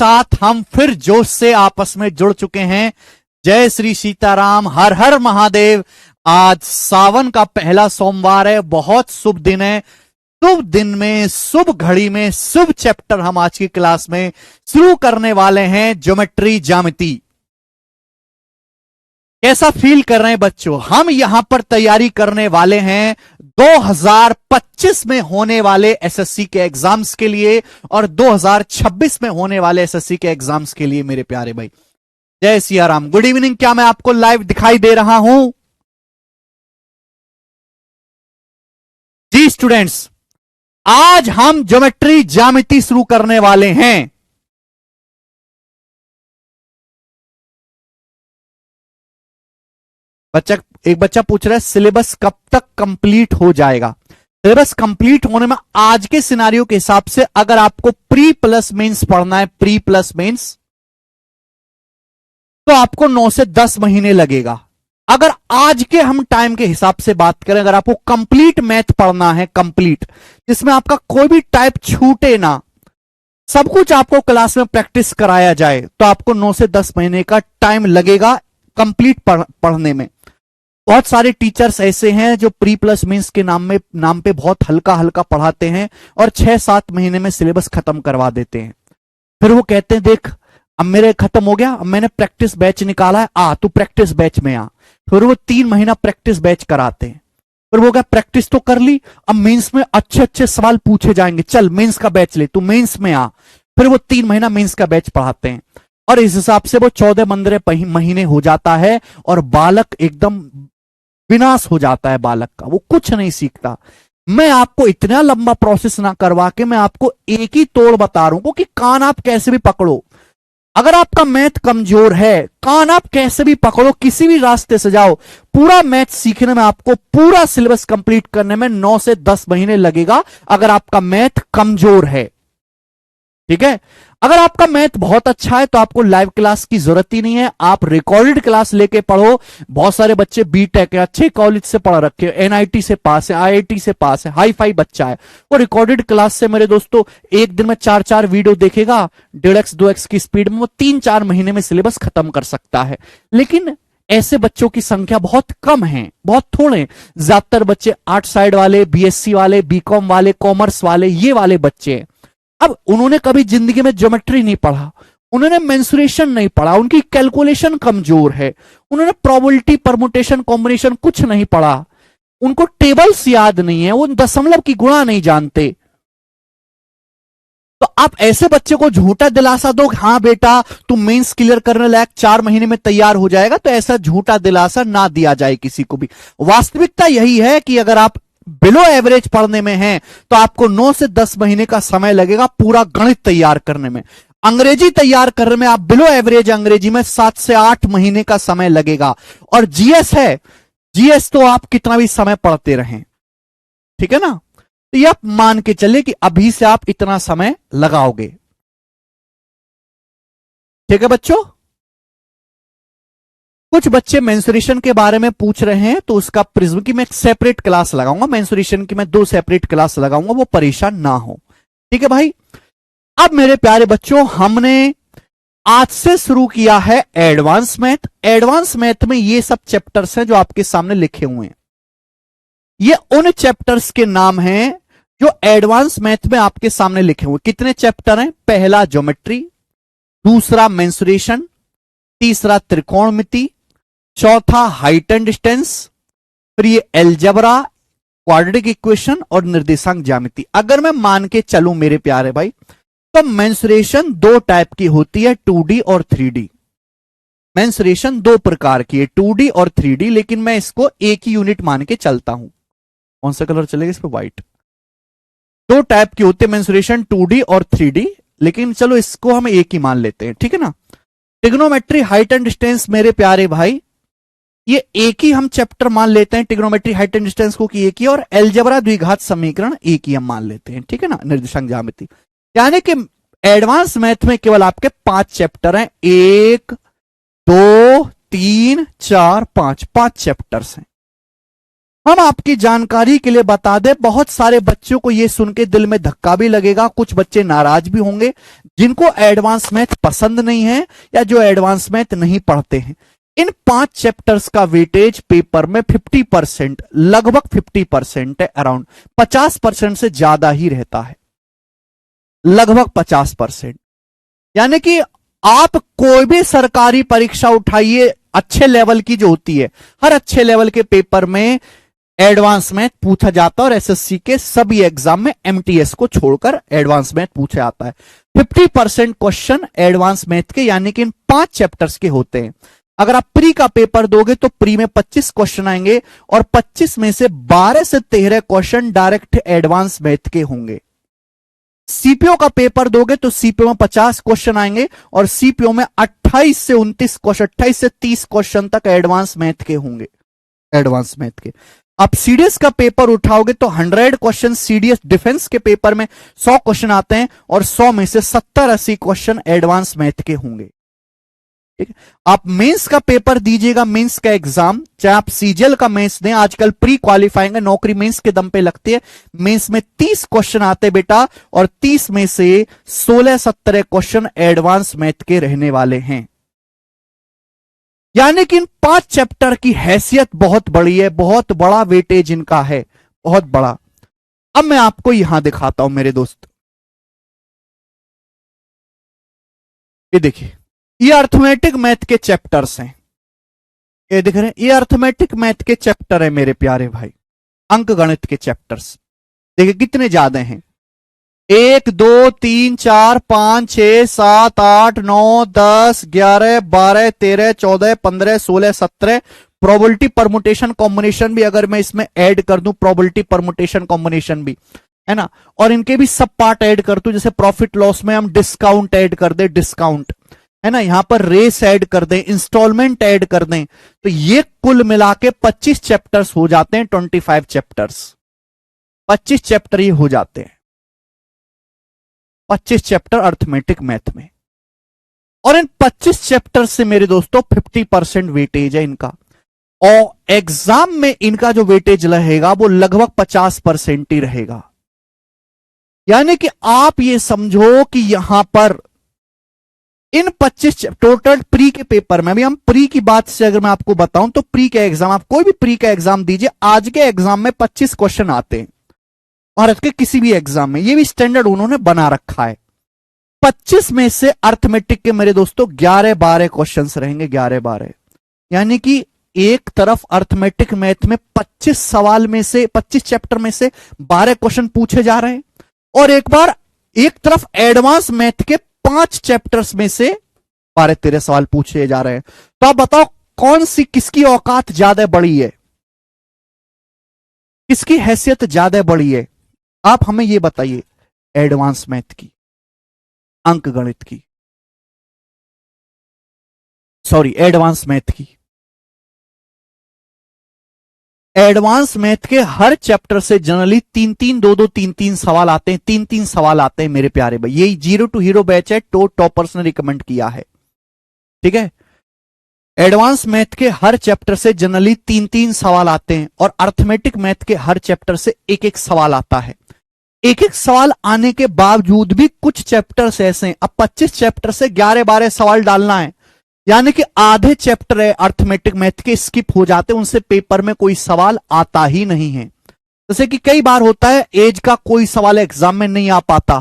साथ हम फिर जोश से आपस में जुड़ चुके हैं। जय श्री सीताराम, हर हर महादेव। आज सावन का पहला सोमवार है, बहुत शुभ दिन है। शुभ दिन में, शुभ घड़ी में, शुभ चैप्टर हम आज की क्लास में शुरू करने वाले हैं, ज्योमेट्री ज्यामिति। कैसा फील कर रहे हैं बच्चों? हम यहां पर तैयारी करने वाले हैं 2025 में होने वाले एसएससी के एग्जाम्स के लिए और 2026 में होने वाले एसएससी के एग्जाम्स के लिए। मेरे प्यारे भाई, जय सिया राम। Good evening. क्या मैं आपको लाइव दिखाई दे रहा हूं? जी स्टूडेंट्स, आज हम ज्योमेट्री ज्यामिति शुरू करने वाले हैं। एक बच्चा पूछ रहा है सिलेबस कब तक कंप्लीट हो जाएगा? सिलेबस कंप्लीट होने में आज के सिनारियो के हिसाब से अगर आपको प्री प्लस मेंस पढ़ना है, प्री प्लस मेंस, तो आपको 9 से 10 महीने लगेगा। अगर आज के हम टाइम के हिसाब से बात करें, अगर आपको कंप्लीट मैथ पढ़ना है, कंप्लीट, जिसमें आपका कोई भी टाइप छूटे ना, सब कुछ आपको क्लास में प्रैक्टिस कराया जाए, तो आपको 9 से 10 महीने का टाइम लगेगा कंप्लीट पढ़ने में। बहुत सारे टीचर्स ऐसे हैं जो प्री प्लस मींस के नाम पे बहुत हल्का हल्का पढ़ाते हैं और 6-7 महीने में सिलेबस खत्म करवा देते हैं। फिर वो कहते हैं देख अब मेरे खत्म हो गया, अब मैंने प्रैक्टिस बैच निकाला है, तू प्रैक्टिस बैच में आ। फिर वो 3 महीना प्रैक्टिस बैच कराते हैं। फिर वो क्या, प्रैक्टिस तो कर ली, अब मेंस में अच्छे अच्छे सवाल पूछे जाएंगे, चल मेंस का बैच ले, तू मेंस में आ। फिर वो 3 महीना मेंस का बैच पढ़ाते हैं और इस हिसाब से वो 14-15 महीने हो जाता है और बालक एकदम विनाश हो जाता है बालक का, वो कुछ नहीं सीखता। मैं आपको इतना लंबा प्रोसेस ना करवा के मैं आपको एक ही तोड़ बता रहा हूं कि कान आप कैसे भी पकड़ो। अगर आपका मैथ कमजोर है, कान आप कैसे भी पकड़ो, किसी भी रास्ते से जाओ, पूरा मैथ सीखने में आपको, पूरा सिलेबस कंप्लीट करने में 9 से 10 महीने लगेगा अगर आपका मैथ कमजोर है। ठीक है? अगर आपका मैथ बहुत अच्छा है तो आपको लाइव क्लास की जरूरत ही नहीं है, आप रिकॉर्डेड क्लास लेके पढ़ो। बहुत सारे बच्चे बीटेक है, अच्छे कॉलेज से पढ़ रखे हैं, एनआईटी से पास है, आईआईटी से पास है, हाई फाई बच्चा है, वो रिकॉर्डेड क्लास से मेरे दोस्तों एक दिन में 4-4 वीडियो देखेगा 1.5x 2x की स्पीड में, वो 3-4 महीने में सिलेबस खत्म कर सकता है। लेकिन ऐसे बच्चों की संख्या बहुत कम है, बहुत थोड़े। ज्यादातर बच्चे आर्ट साइड वाले, बीएससी वाले, बीकॉम वाले, कॉमर्स वाले, ये वाले बच्चे हैं। अब उन्होंने कभी जिंदगी में ज्योमेट्री नहीं पढ़ा, उन्होंने मेंसुरेशन नहीं पढ़ा, उनकी कैलकुलेशन कमजोर है, उन्होंने प्रोबेबिलिटी, परमुटेशन, कॉम्बिनेशन कुछ नहीं पढ़ा, उनको टेबल्स याद नहीं है, वो दशमलव की गुणा नहीं जानते। तो आप ऐसे बच्चे को झूठा दिलासा दो, हाँ बेटा तू मेंस क्लियर करने लायक 4 महीने में तैयार हो जाएगा, तो ऐसा झूठा दिलासा ना दिया जाए किसी को भी। वास्तविकता यही है कि अगर आप बिलो एवरेज पढ़ने में हैं तो आपको 9 से 10 महीने का समय लगेगा पूरा गणित तैयार करने में। अंग्रेजी तैयार करने में आप बिलो एवरेज अंग्रेजी में 7 से 8 महीने का समय लगेगा। और जीएस है, जीएस तो आप कितना भी समय पढ़ते रहें, ठीक है ना? तो ये आप मान के चले कि अभी से आप इतना समय लगाओगे। ठीक है बच्चों? कुछ बच्चे मेंसुरेशन के बारे में पूछ रहे हैं, तो उसका प्रिज्म की मैं एक सेपरेट क्लास लगाऊंगा, मेंसुरेशन की मैं 2 सेपरेट क्लास लगाऊंगा, वो परेशान ना हो। ठीक है भाई? अब मेरे प्यारे बच्चों, हमने आज से शुरू किया है एडवांस मैथ। एडवांस मैथ में ये सब चैप्टर्स हैं जो आपके सामने लिखे हुए हैं। ये उन चैप्टर्स के नाम हैं जो एडवांस मैथ में आपके सामने लिखे हुए। कितने चैप्टर हैं? पहला ज्योमेट्री, दूसरा मेंसुरेशन, तीसरा त्रिकोणमिति, चौथा हाइट एंड डिस्टेंस, फिर ये एलजेब्रा, क्वाड्रेटिक इक्वेशन और निर्देशांक ज्यामिति। अगर मैं मान के चलूं मेरे प्यारे भाई, तो मेंसुरेशन 2 टाइप की होती है, 2D और 3D। मेंसुरेशन 2 प्रकार की है, 2D और 3D, लेकिन मैं इसको एक ही यूनिट मान के चलता हूं। कौन सा कलर चलेगा इस पे? व्हाइट। 2 टाइप की होती है मेंसुरेशन, 2D और 3D, लेकिन चलो इसको हम एक ही मान लेते हैं, ठीक है ना? ट्रिग्नोमेट्री, हाइट एंड डिस्टेंस मेरे प्यारे भाई, ये एक ही हम चैप्टर मान लेते हैं, ट्रिग्नोमेट्री, हाइट एंड डिस्टेंस को कि एक ही, और एलजेब्रा, द्विघात समीकरण एक ही हम मान लेते हैं, ठीक है ना? निर्देशांक ज्यामिति। यानी कि एडवांस मैथ में केवल आपके 5 चैप्टर हैं, 1 2 3 4 5 चैप्टर्स हैं। हम आपकी जानकारी के लिए बता दें, बहुत सारे बच्चों को यह सुन के दिल में धक्का भी लगेगा, कुछ बच्चे नाराज भी होंगे जिनको एडवांस मैथ पसंद नहीं है या जो एडवांस मैथ नहीं पढ़ते हैं। इन 5 चैप्टर्स का वेटेज पेपर में 50%, लगभग 50% है, अराउंड 50% से ज्यादा ही रहता है, लगभग 50%। यानी कि आप कोई भी सरकारी परीक्षा उठाइए अच्छे लेवल की जो होती है, हर अच्छे लेवल के पेपर में एडवांस मैथ पूछा जाता है और एसएससी के सभी एग्जाम में एमटीएस को छोड़कर एडवांस मैथ पूछा जाता है। 50% क्वेश्चन एडवांस मैथ के यानी कि इन 5 चैप्टर्स के होते हैं। अगर आप प्री का पेपर दोगे तो प्री में 25 क्वेश्चन आएंगे और 25 में से 12 से 13 क्वेश्चन डायरेक्ट एडवांस मैथ के होंगे। सीपीओ का पेपर दोगे तो सीपीओ में 50 क्वेश्चन आएंगे और सीपीओ में 28 से 29 क्वेश्चन, 28 से 30 क्वेश्चन तक एडवांस मैथ के होंगे, एडवांस मैथ के। आप सीडीएस का पेपर उठाओगे तो 100 क्वेश्चन सीडीएस डिफेंस के पेपर में 100 क्वेश्चन आते हैं और 100 में से 70-80 क्वेश्चन एडवांस मैथ के होंगे। ठीक है, आप मेंस का पेपर दीजिएगा, मेंस का एग्जाम, चाहे आप सीजीएल का मेंस दें, आजकल प्री क्वालिफाइंग है, नौकरी मेंस के दम पे लगती है। मेंस में 30 क्वेश्चन आते बेटा और 30 में से 16-17 क्वेश्चन एडवांस मैथ के रहने वाले हैं। यानी कि इन 5 चैप्टर की हैसियत बहुत बड़ी है, बहुत बड़ा वेटेज इनका है, बहुत बड़ा। अब मैं आपको यहां दिखाता हूं मेरे दोस्त, ये देखिए, ये अर्थमेटिक मैथ के चैप्टर्स हैं, ये दिख रहे हैं, ये अर्थमेटिक मैथ के चैप्टर है मेरे प्यारे भाई, अंक गणित के चैप्टर्स। देखिए कितने ज्यादा हैं, 1 2 3 4 5 6 7 8 9 10 11 12 13 14 15 16 17 प्रोबेबिलिटी परमुटेशन कॉम्बिनेशन भी अगर मैं इसमें ऐड कर दूं, प्रोबेबिलिटी परमुटेशन कॉम्बिनेशन भी है ना, और इनके भी सब पार्ट ऐड कर दूं, जैसे प्रॉफिट लॉस में हम डिस्काउंट ऐड कर दे, डिस्काउंट है ना, यहां पर रेस ऐड कर दें, इंस्टॉलमेंट ऐड कर दें, तो ये कुल मिला के 25 चैप्टर्स हो जाते हैं, 25 चैप्टर्स, 25 चैप्टर ये हो जाते हैं, 25 चैप्टर अर्थमेटिक मैथ में। और इन 25 चैप्टर से मेरे दोस्तों 50% वेटेज है इनका, और एग्जाम में इनका जो वेटेज रहेगा वो लगभग 50% ही रहेगा। यानी कि आप ये समझो कि यहां पर इन 25 टोटल प्री के पेपर में, अभी हम प्री की बात से अगर मैं आपको बताऊं तो प्री का एग्जाम, आप कोई भी प्री का एग्जाम दीजिए, आज के एग्जाम में 25 क्वेश्चन आते हैं, भारत के किसी भी एग्जाम में, ये भी स्टैंडर्ड उन्होंने बना रखा है। 25 में से अर्थमेटिक के मेरे दोस्तों 11-12 क्वेश्चंस रहेंगे, 11-12, यानी कि एक तरफ अर्थमेटिक मैथ में 25 सवाल में से, 25 चैप्टर में से 12 क्वेश्चन पूछे जा रहे हैं, और एक तरफ एडवांस मैथ के 5 चैप्टर्स में से 12-13 सवाल पूछे जा रहे हैं। तो आप बताओ कौन सी, किसकी औकात ज्यादा बड़ी है, किसकी हैसियत ज्यादा बड़ी है, आप हमें यह बताइए। एडवांस मैथ की, अंक गणित की, सॉरी एडवांस मैथ की। एडवांस मैथ के हर चैप्टर से जनरली 3-3, 2-2, 3-3 सवाल आते हैं, 3-3 सवाल आते हैं मेरे प्यारे भाई। यही जीरो टू हीरो बैच है, टॉपर्स ने रिकमेंड किया है, ठीक है। एडवांस मैथ के हर चैप्टर से जनरली 3-3 सवाल आते हैं, और अर्थमेटिक मैथ के हर चैप्टर से एक-एक सवाल आता है। एक-एक सवाल आने के बावजूद भी कुछ चैप्टर्स ऐसे हैं, अब 25 चैप्टर से 11-12 सवाल डालना है, यानी कि आधे चैप्टर है अर्थमेटिक मैथ के स्किप हो जाते हैं, उनसे पेपर में कोई सवाल आता ही नहीं है। जैसे कि कई बार होता है एज का कोई सवाल एग्जाम में नहीं आ पाता,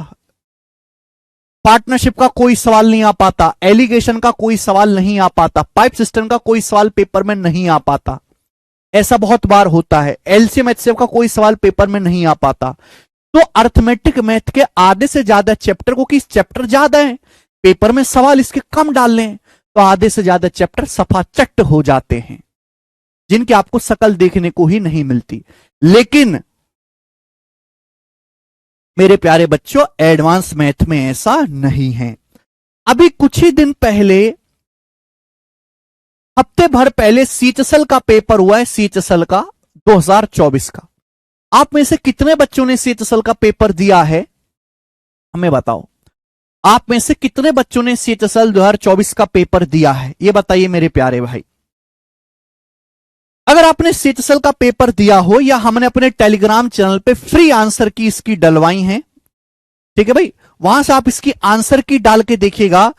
पार्टनरशिप का कोई सवाल नहीं आ पाता, एलिगेशन का कोई सवाल नहीं आ पाता, पाइप सिस्टम का कोई सवाल पेपर में नहीं आ पाता, ऐसा बहुत बार होता है। एलसीएम एचसीएफ का कोई सवाल पेपर में नहीं आ पाता। तो अर्थमेटिक मैथ के आधे से ज्यादा चैप्टर को, कि चैप्टर ज्यादा है, पेपर में सवाल इसके कम डाल लें, तो आधे से ज्यादा चैप्टर सफा चट हो जाते हैं, जिनकी आपको शकल देखने को ही नहीं मिलती। लेकिन मेरे प्यारे बच्चों, एडवांस मैथ में ऐसा नहीं है। अभी कुछ ही दिन पहले, हफ्ते भर पहले सीएचएसएल का पेपर हुआ है, सीएचएसएल का 2024 का। आप में से कितने बच्चों ने सीएचएसएल का पेपर दिया है, हमें बताओ। आप में से कितने बच्चों ने सीएचएसएल 2024 का पेपर दिया है, ये बताइए मेरे प्यारे भाई। अगर आपने सीएचएसएल का पेपर दिया हो या हमने अपने टेलीग्राम चैनल पे फ्री आंसर की इसकी डलवाई हैं, ठीक है भाई, वहां से आप इसकी आंसर की डाल के देखिएगा,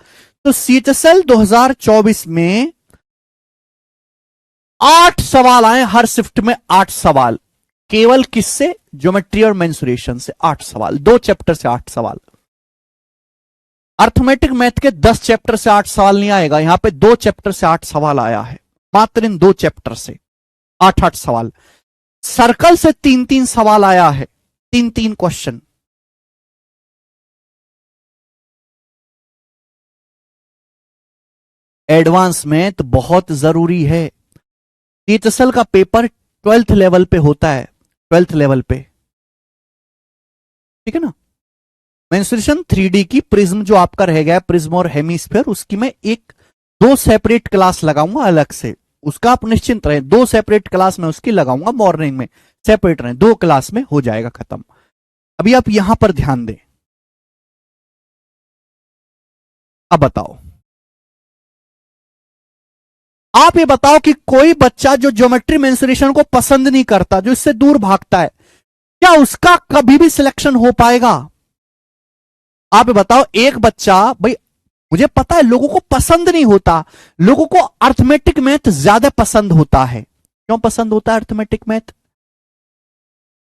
तो सीएचएसएल 2024 में 8 सवाल आए, हर शिफ्ट में 8 सवाल, केवल किससे? ज्योमेट्री और मेंसुरेशन से 8 सवाल, 2 चैप्टर से 8 सवाल। अर्थमेटिक मैथ के 10 चैप्टर से 8 सवाल नहीं आएगा, यहां पे 2 चैप्टर से 8 सवाल आया है, मात्र इन 2 चैप्टर से 8-8 सवाल। सर्कल से 3-3 सवाल आया है, 3-3 क्वेश्चन। एडवांस मैथ बहुत जरूरी है। सीएचएसएल का पेपर 12th लेवल पे होता है, 12th लेवल पे, ठीक है ना। मेंसुरेशन 3D की प्रिज्म जो आपका रह गया, प्रिज्म और हेमीस्फीयर, उसकी मैं 2 सेपरेट क्लास लगाऊंगा अलग से, उसका आप निश्चिंत रहें, 2 सेपरेट क्लास में उसकी लगाऊंगा, मॉर्निंग में सेपरेट रहें, 2 क्लास में हो जाएगा खत्म। अभी आप यहां पर ध्यान दें। अब बताओ, आप ये बताओ कि कोई बच्चा जो ज्योमेट्री मेंसुरेशन को पसंद नहीं करता, जो इससे दूर भागता है, क्या उसका कभी भी सिलेक्शन हो पाएगा? आप ये बताओ, एक बच्चा, भाई मुझे पता है लोगों को पसंद नहीं होता, लोगों को अर्थमेटिक मैथ ज्यादा पसंद होता है। क्यों पसंद होता है अर्थमेटिक मैथ?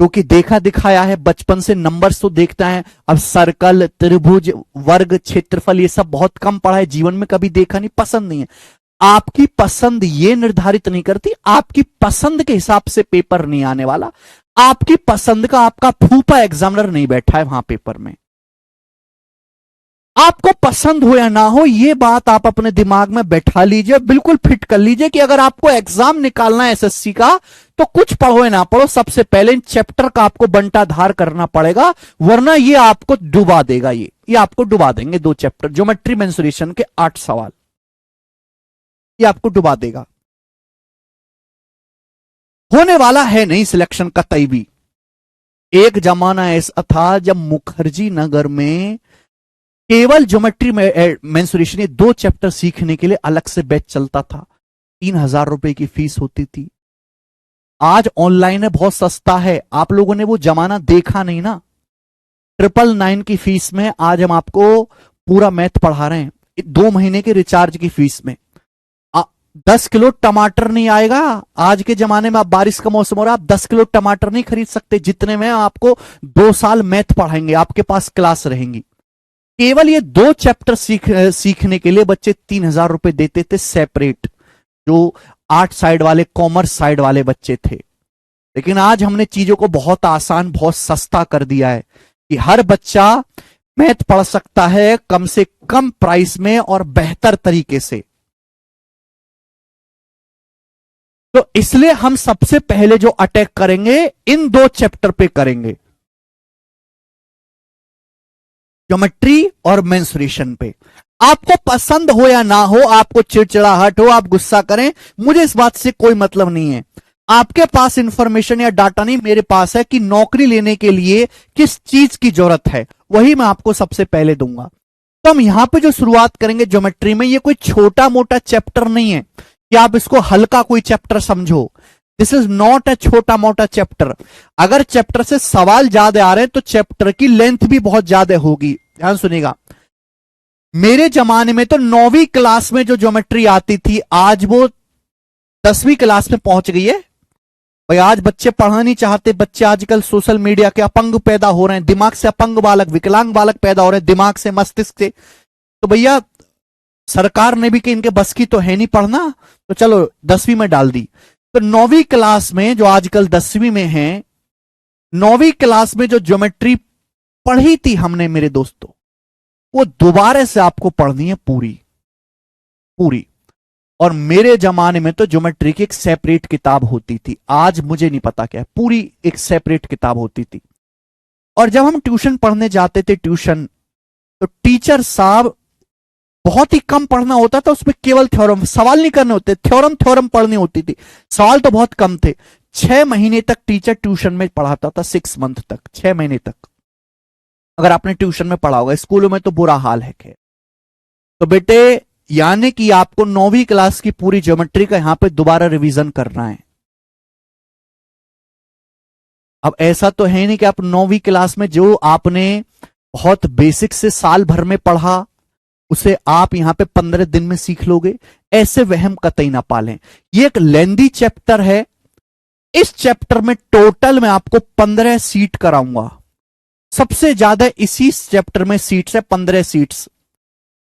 क्योंकि देखा दिखाया है, बचपन से नंबर्स तो देखता है। अब सर्कल, त्रिभुज, वर्ग, क्षेत्रफल, ये सब बहुत कम पढ़ा है, जीवन में कभी देखा नहीं, पसंद नहीं है। आपकी पसंद ये निर्धारित नहीं करती, आपकी पसंद के हिसाब से पेपर नहीं आने वाला, आपकी पसंद का आपका फूफा एग्जामिनर नहीं बैठा है वहां पेपर में। आपको पसंद हो या ना हो, यह बात आप अपने दिमाग में बैठा लीजिए, बिल्कुल फिट कर लीजिए कि अगर आपको एग्जाम निकालना है एसएससी का, तो कुछ पढ़ो या ना पढ़ो, सबसे पहले इन चैप्टर का आपको बंटाधार करना पड़ेगा, वरना ये आपको डुबा देगा। ये आपको डुबा देंगे 2 चैप्टर, ज्योमेट्री मेंसुरेशन के 8 सवाल, ये आपको डुबा देगा। होने वाला है नहीं सिलेक्शन का तय भी। एक जमाना ऐसा था जब मुखर्जी नगर में केवल ज्योमेट्री मेंसुरेशन, 2 चैप्टर सीखने के लिए अलग से बैच चलता था, 3000 रुपए की फीस होती थी। आज ऑनलाइन है, बहुत सस्ता है, आप लोगों ने वो जमाना देखा नहीं ना। 999 की फीस में आज हम आपको पूरा मैथ पढ़ा रहे हैं, 2 महीने के रिचार्ज की फीस में। 10 किलो टमाटर नहीं आएगा आज के जमाने में, आप बारिश का मौसम हो रहा है, आप 10 किलो टमाटर नहीं खरीद सकते, जितने में आपको 2 साल मैथ पढ़ाएंगे, आपके पास क्लास रहेंगी। केवल ये 2 चैप्टर सीखने के लिए बच्चे 3000 रुपए देते थे सेपरेट, जो 8 साइड वाले, कॉमर्स साइड वाले बच्चे थे। लेकिन आज हमने चीजों को बहुत आसान, बहुत सस्ता कर दिया है कि हर बच्चा मैथ पढ़ सकता है कम से कम प्राइस में और बेहतर तरीके से। तो इसलिए हम सबसे पहले जो अटैक करेंगे इन 2 चैप्टर पे करेंगे, ज्योमेट्री और मेंसुरेशन पे। आपको पसंद हो या ना हो, आपको चिड़चिड़ाहट हो, आप गुस्सा करें, मुझे इस बात से कोई मतलब नहीं है। आपके पास इंफॉर्मेशन या डाटा नहीं, मेरे पास है कि नौकरी लेने के लिए किस चीज की जरूरत है, वही मैं आपको सबसे पहले दूंगा। तो हम यहां पे जो शुरुआत करेंगे ज्योमेट्री में, ये कोई छोटा मोटा चैप्टर नहीं है कि आप इसको हल्का कोई चैप्टर समझो। दिस इज नॉट ए छोटा मोटा चैप्टर। अगर चैप्टर से सवाल ज्यादा आ रहे हैं तो चैप्टर की लेंथ भी बहुत ज्यादा होगी। ध्यान सुनिएगा, मेरे जमाने में तो 9वीं क्लास में जो ज्योमेट्री आती थी, आज वो 10वीं क्लास में पहुंच गई है। भाई आज बच्चे पढ़ना नहीं चाहते, बच्चे आजकल सोशल मीडिया के अपंग पैदा हो रहे हैं, दिमाग से अपंग बालक, विकलांग बालक पैदा हो रहे हैं, दिमाग से, मस्तिष्क से। तो भैया सरकार ने भी कि इनके बस की तो है नहीं पढ़ना, तो चलो 10वीं में डाल दी। तो 9वीं क्लास में, जो आजकल 10वीं में है, 9वीं क्लास में जो ज्योमेट्री पढ़ी थी हमने मेरे दोस्तों, वो दोबारा से आपको पढ़नी है पूरी पूरी। और मेरे जमाने में तो ज्योमेट्री की एक सेपरेट किताब होती थी, आज मुझे नहीं पता क्या है, पूरी एक सेपरेट किताब होती थी। और जब हम ट्यूशन पढ़ने जाते थे, ट्यूशन, तो टीचर साहब बहुत ही कम पढ़ना होता था, उसमें केवल थ्योरम, सवाल नहीं करने होते, थ्योरम पढ़नी होती थी, सवाल तो बहुत कम थे। 6 महीने तक टीचर ट्यूशन में पढ़ाता था, 6 मंथ तक, 6 महीने तक। अगर आपने ट्यूशन में पढ़ा होगा, स्कूलों में तो बुरा हाल है। खैर, तो बेटे यानी कि आपको 9वीं क्लास की पूरी ज्योमेट्री का यहां पे दोबारा रिवीजन करना है। अब ऐसा तो है नहीं कि आप 9वीं क्लास में जो आपने बहुत बेसिक से साल भर में पढ़ा उसे आप यहां पे 15 दिन में सीख लोगे, ऐसे वहम कतई ना पालें। ये एक लेंदी चैप्टर है। इस चैप्टर में टोटल मैं आपको 15 सीट कराऊंगा। सबसे ज्यादा इसी चैप्टर में सीट्स है, 15 सीट्स।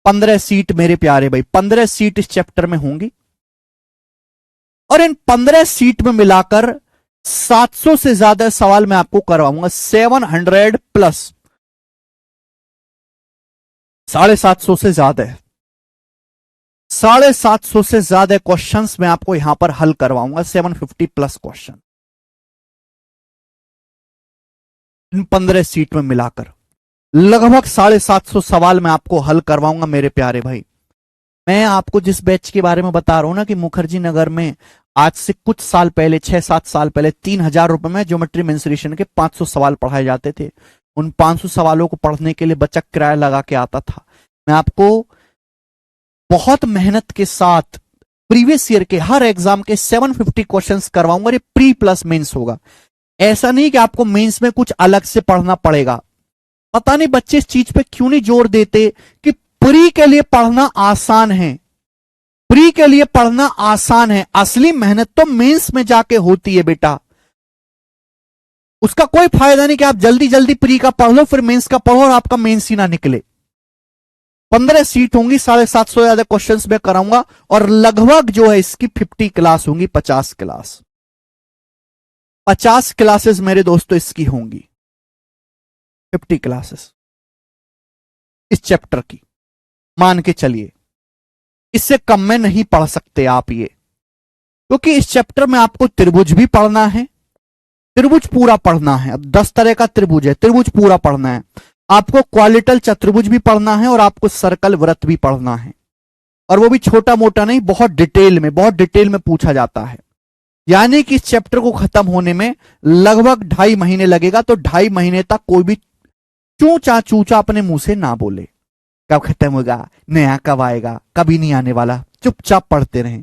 15 सीट मेरे प्यारे भाई, 15 सीट इस चैप्टर में होंगी और इन 15 सीट में मिलाकर 700 से ज्यादा सवाल मैं आपको करवाऊंगा। 700 प्लस, 750 से ज्यादा है, 750 से ज्यादा क्वेश्चंस मैं आपको यहां पर हल करवाऊंगा। 750 प्लस क्वेश्चन इन 15 सीट में मिलाकर लगभग 750 सवाल मैं आपको हल करवाऊंगा मेरे प्यारे भाई। मैं आपको जिस बैच के बारे में बता रहा हूं ना कि मुखर्जी नगर में आज से कुछ साल पहले, 6-7 साल पहले 3000 रुपए में ज्योमेट्री मेंसुरेशन के 500 सवाल पढ़ाए जाते थे। उन 500 सवालों को पढ़ने के लिए बच्चा किराया लगा के आता था। मैं आपको बहुत मेहनत के साथ प्रीवियस ईयर के हर एग्जाम के 750 क्वेश्चंस करवाऊंगा। ये प्री प्लस मेंस होगा। ऐसा नहीं कि आपको मेंस में कुछ अलग से पढ़ना पड़ेगा। पता नहीं बच्चे इस चीज पे क्यों नहीं जोर देते कि प्री के लिए पढ़ना आसान है। प्री के लिए पढ़ना आसान है, असली मेहनत तो मेंस में जाके होती है बेटा। उसका कोई फायदा नहीं कि आप जल्दी जल्दी प्री का पढ़ लो फिर मेंस का पढ़ो और आपका मेंस ही ना निकले। 15 सीट होंगी, 750 से ज्यादा क्वेश्चंस मैं कराऊंगा और लगभग जो है इसकी 50 क्लास होंगी, 50 क्लास। 50 क्लासेस मेरे दोस्तों इसकी होंगी, 50 क्लासेस इस चैप्टर की, मान के चलिए। इससे कम में नहीं पढ़ सकते आप ये, क्योंकि इस चैप्टर में आपको त्रिभुज भी पढ़ना है, त्रिभुज पूरा पढ़ना है। अब 10 तरह का त्रिभुज है, त्रिभुज पूरा पढ़ना है आपको। क्वालिटल चतुर्भुज भी पढ़ना है और आपको सर्कल वृत्त भी पढ़ना है, और वो भी छोटा मोटा नहीं, बहुत डिटेल में पूछा जाता है। यानी कि इस चैप्टर को खत्म होने में लगभग 2.5 महीने लगेगा। तो 2.5 महीने तक कोई भी चूचा चूचा अपने मुंह से ना बोले कब खत्म होगा, नया कब आएगा, कभी नहीं आने वाला, चुपचाप पढ़ते रहें,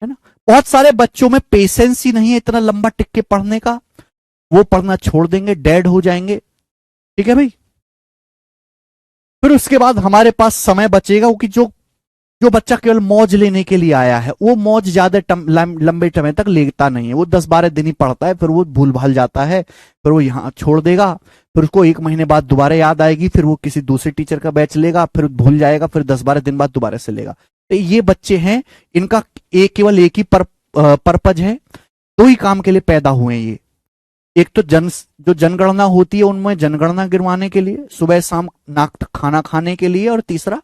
है ना। बहुत सारे बच्चों में पेशेंस ही नहीं है इतना लंबा टिक के पढ़ने का, वो पढ़ना छोड़ देंगे, डेड हो जाएंगे। ठीक है भाई। फिर उसके बाद हमारे पास समय बचेगा, क्योंकि जो बच्चा केवल मौज लेने के लिए आया है वो मौज ज्यादा लंबे समय तक लेता नहीं है। वो 10-12 दिन ही पढ़ता है, फिर वो भूल भाल जाता है, फिर वो यहां छोड़ देगा, फिर उसको 1 महीने बाद दोबारा याद आएगी, फिर वो किसी दूसरे टीचर का बैच लेगा, फिर भूल जाएगा, फिर 10-12 दिन बाद दोबारा से लेगा। तो ये बच्चे हैं, इनका केवल एक ही पर्पज है, 2 ही काम के लिए पैदा हुए हैं ये। एक तो जो जनगणना होती है उनमें जनगणना गिरवाने के लिए, सुबह शाम नाक खाना खाने के लिए, और तीसरा